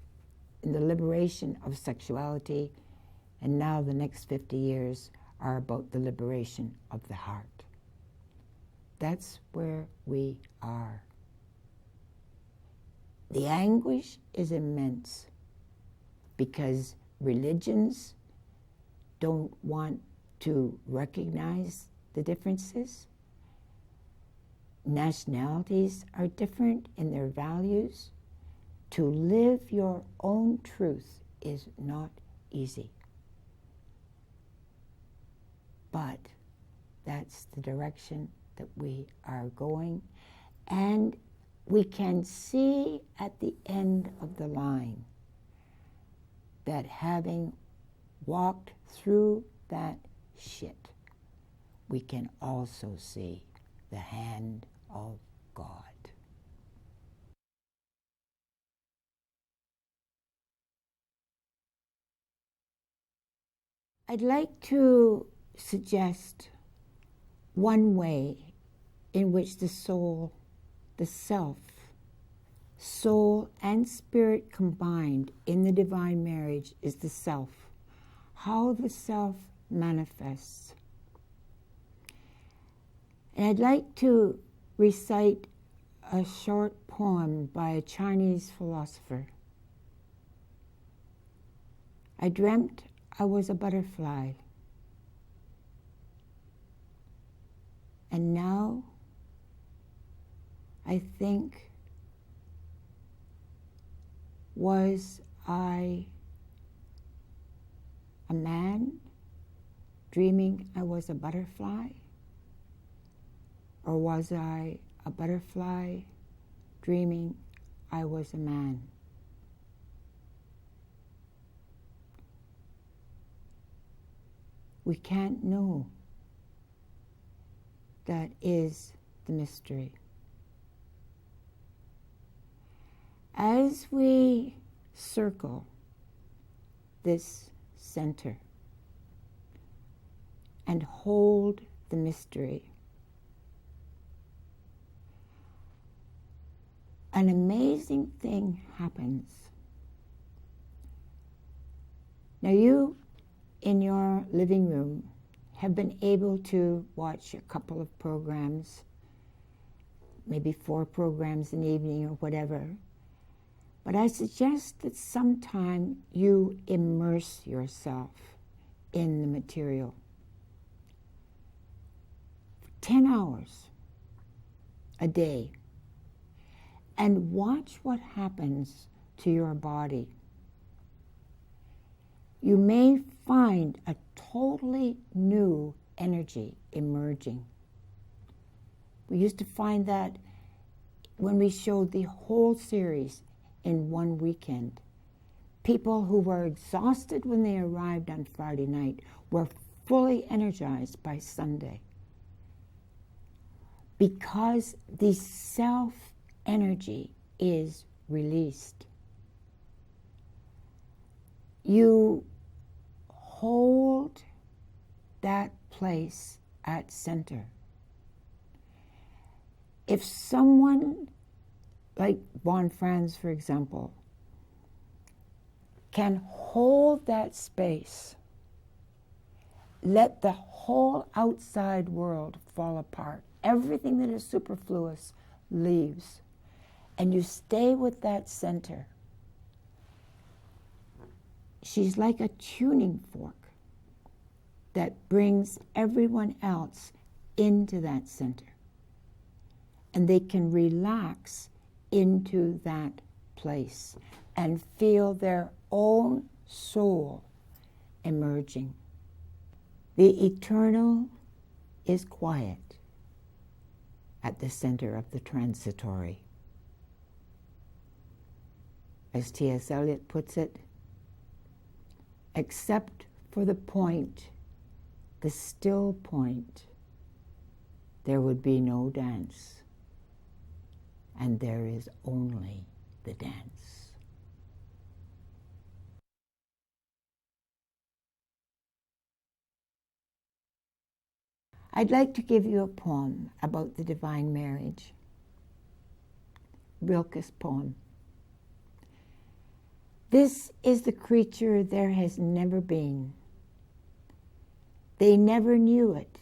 in the liberation of sexuality, and now the next 50 years are about the liberation of the heart. That's where we are. The anguish is immense because religions don't want to recognize the differences. Nationalities are different in their values. To live your own truth is not easy. But that's the direction that we are going. And we can see at the end of the line that having walked through that shit, we can also see the hand of God. I'd like to suggest one way in which the soul, the self, soul and spirit combined in the divine marriage is the self. How the self manifests. And I'd like to recite a short poem by a Chinese philosopher. I dreamt I was a butterfly, and now I think, was I a man dreaming I was a butterfly? Or was I a butterfly dreaming I was a man? We can't know. That is the mystery. As we circle this center and hold the mystery, an amazing thing happens. Now you, in your living room, have been able to watch a couple of programs, maybe 4 programs in the evening or whatever. But I suggest that sometime you immerse yourself in the material. 10 hours a day. And watch what happens to your body. You may find a totally new energy emerging. We used to find that when we showed the whole series in one weekend. People who were exhausted when they arrived on Friday night were fully energized by Sunday. Because the self-energy is released. You hold that place at center. If someone, like von Franz, for example, can hold that space, let the whole outside world fall apart. Everything that is superfluous leaves. And you stay with that center. She's like a tuning fork that brings everyone else into that center. And they can relax into that place and feel their own soul emerging. The eternal is quiet at the center of the transitory. As T.S. Eliot puts it, except for the point, the still point, there would be no dance, and there is only the dance. I'd like to give you a poem about the divine marriage. Rilke's poem. This is the creature there has never been. They never knew it.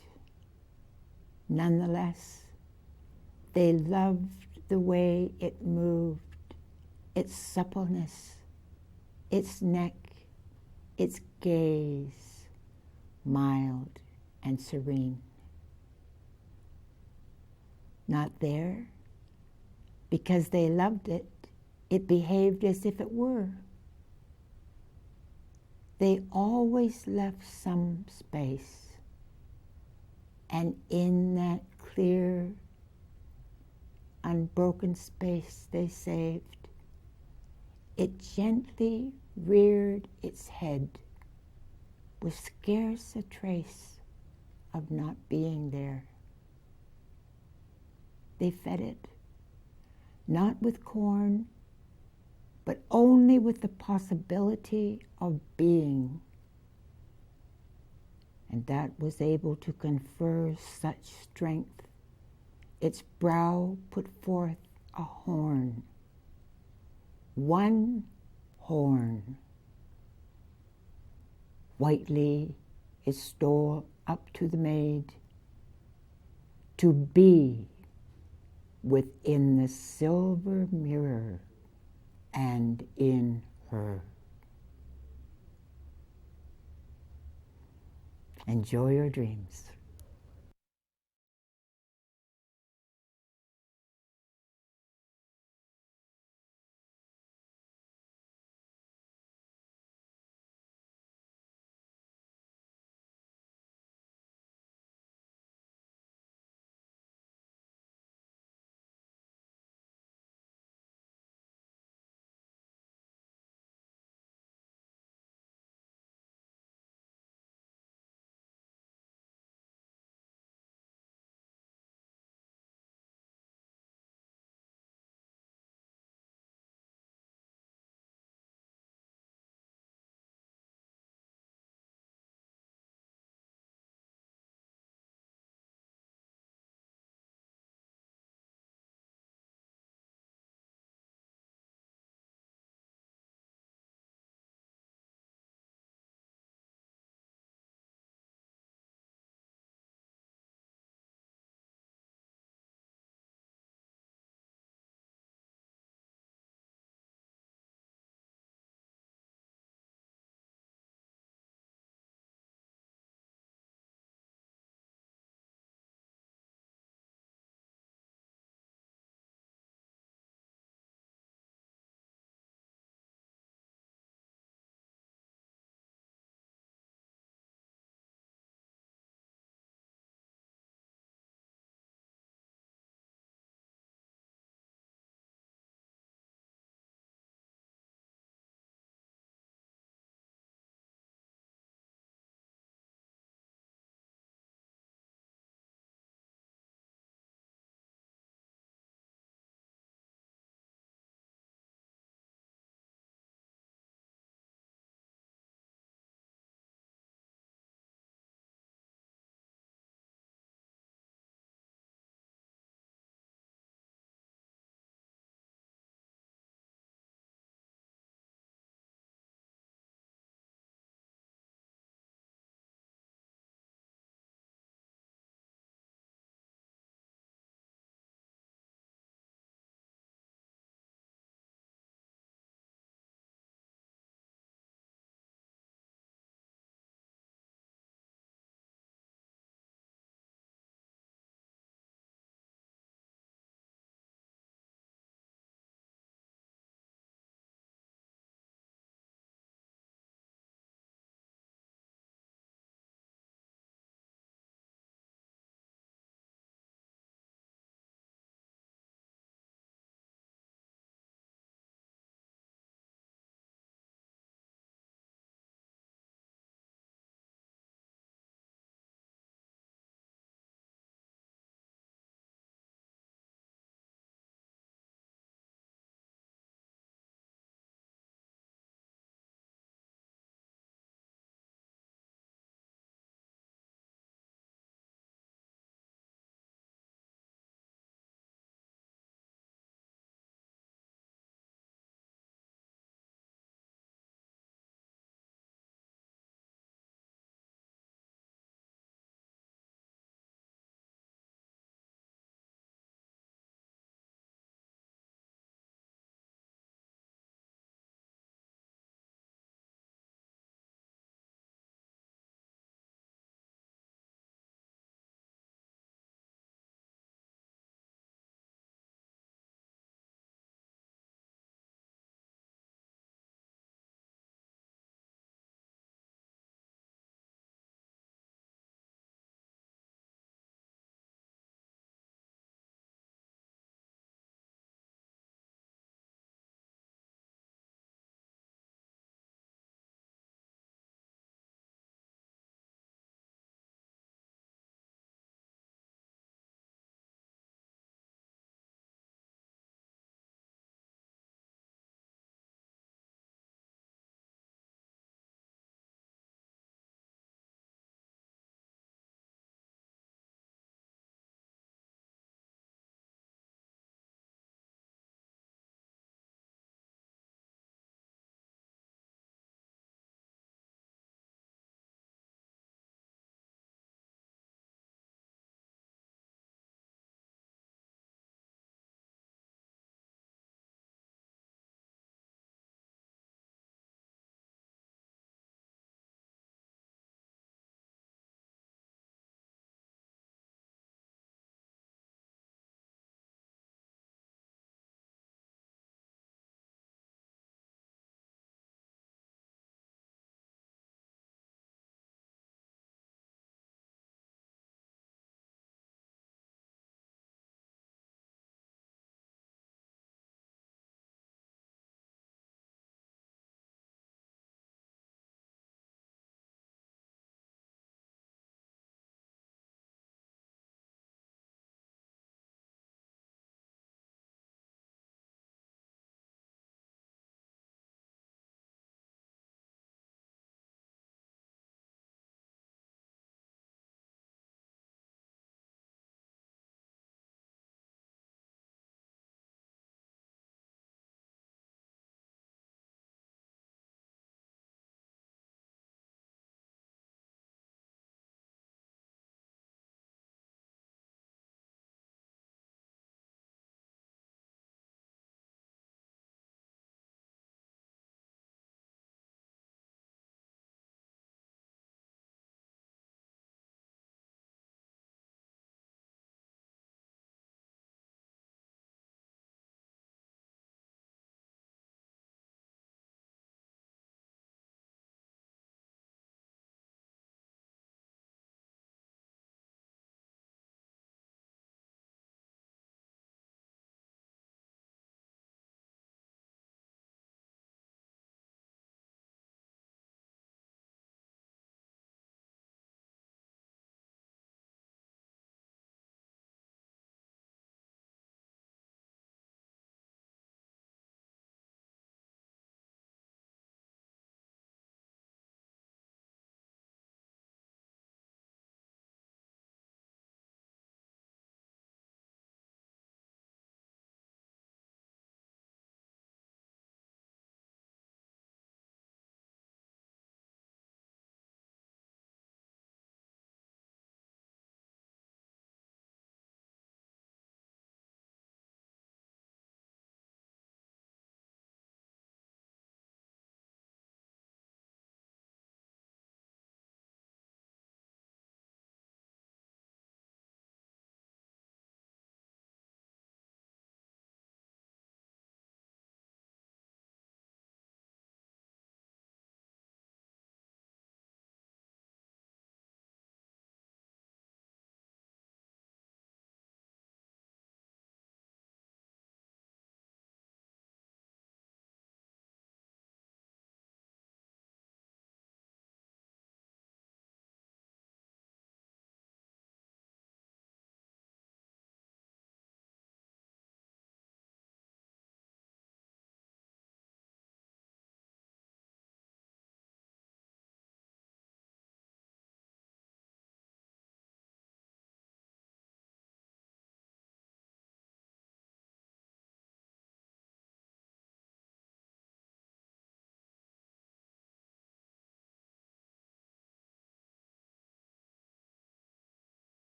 Nonetheless, they loved the way it moved, its suppleness, its neck, its gaze, mild and serene. Not there, because they loved it, it behaved as if it were. They always left some space, and in that clear unbroken space they saved, it gently reared its head with scarce a trace of not being there. They fed it, not with corn, but only with the possibility of being. And that was able to confer such strength. Its brow put forth a horn, one horn. Whitely it stole up to the maid, to be within the silver mirror and in her. Enjoy your dreams.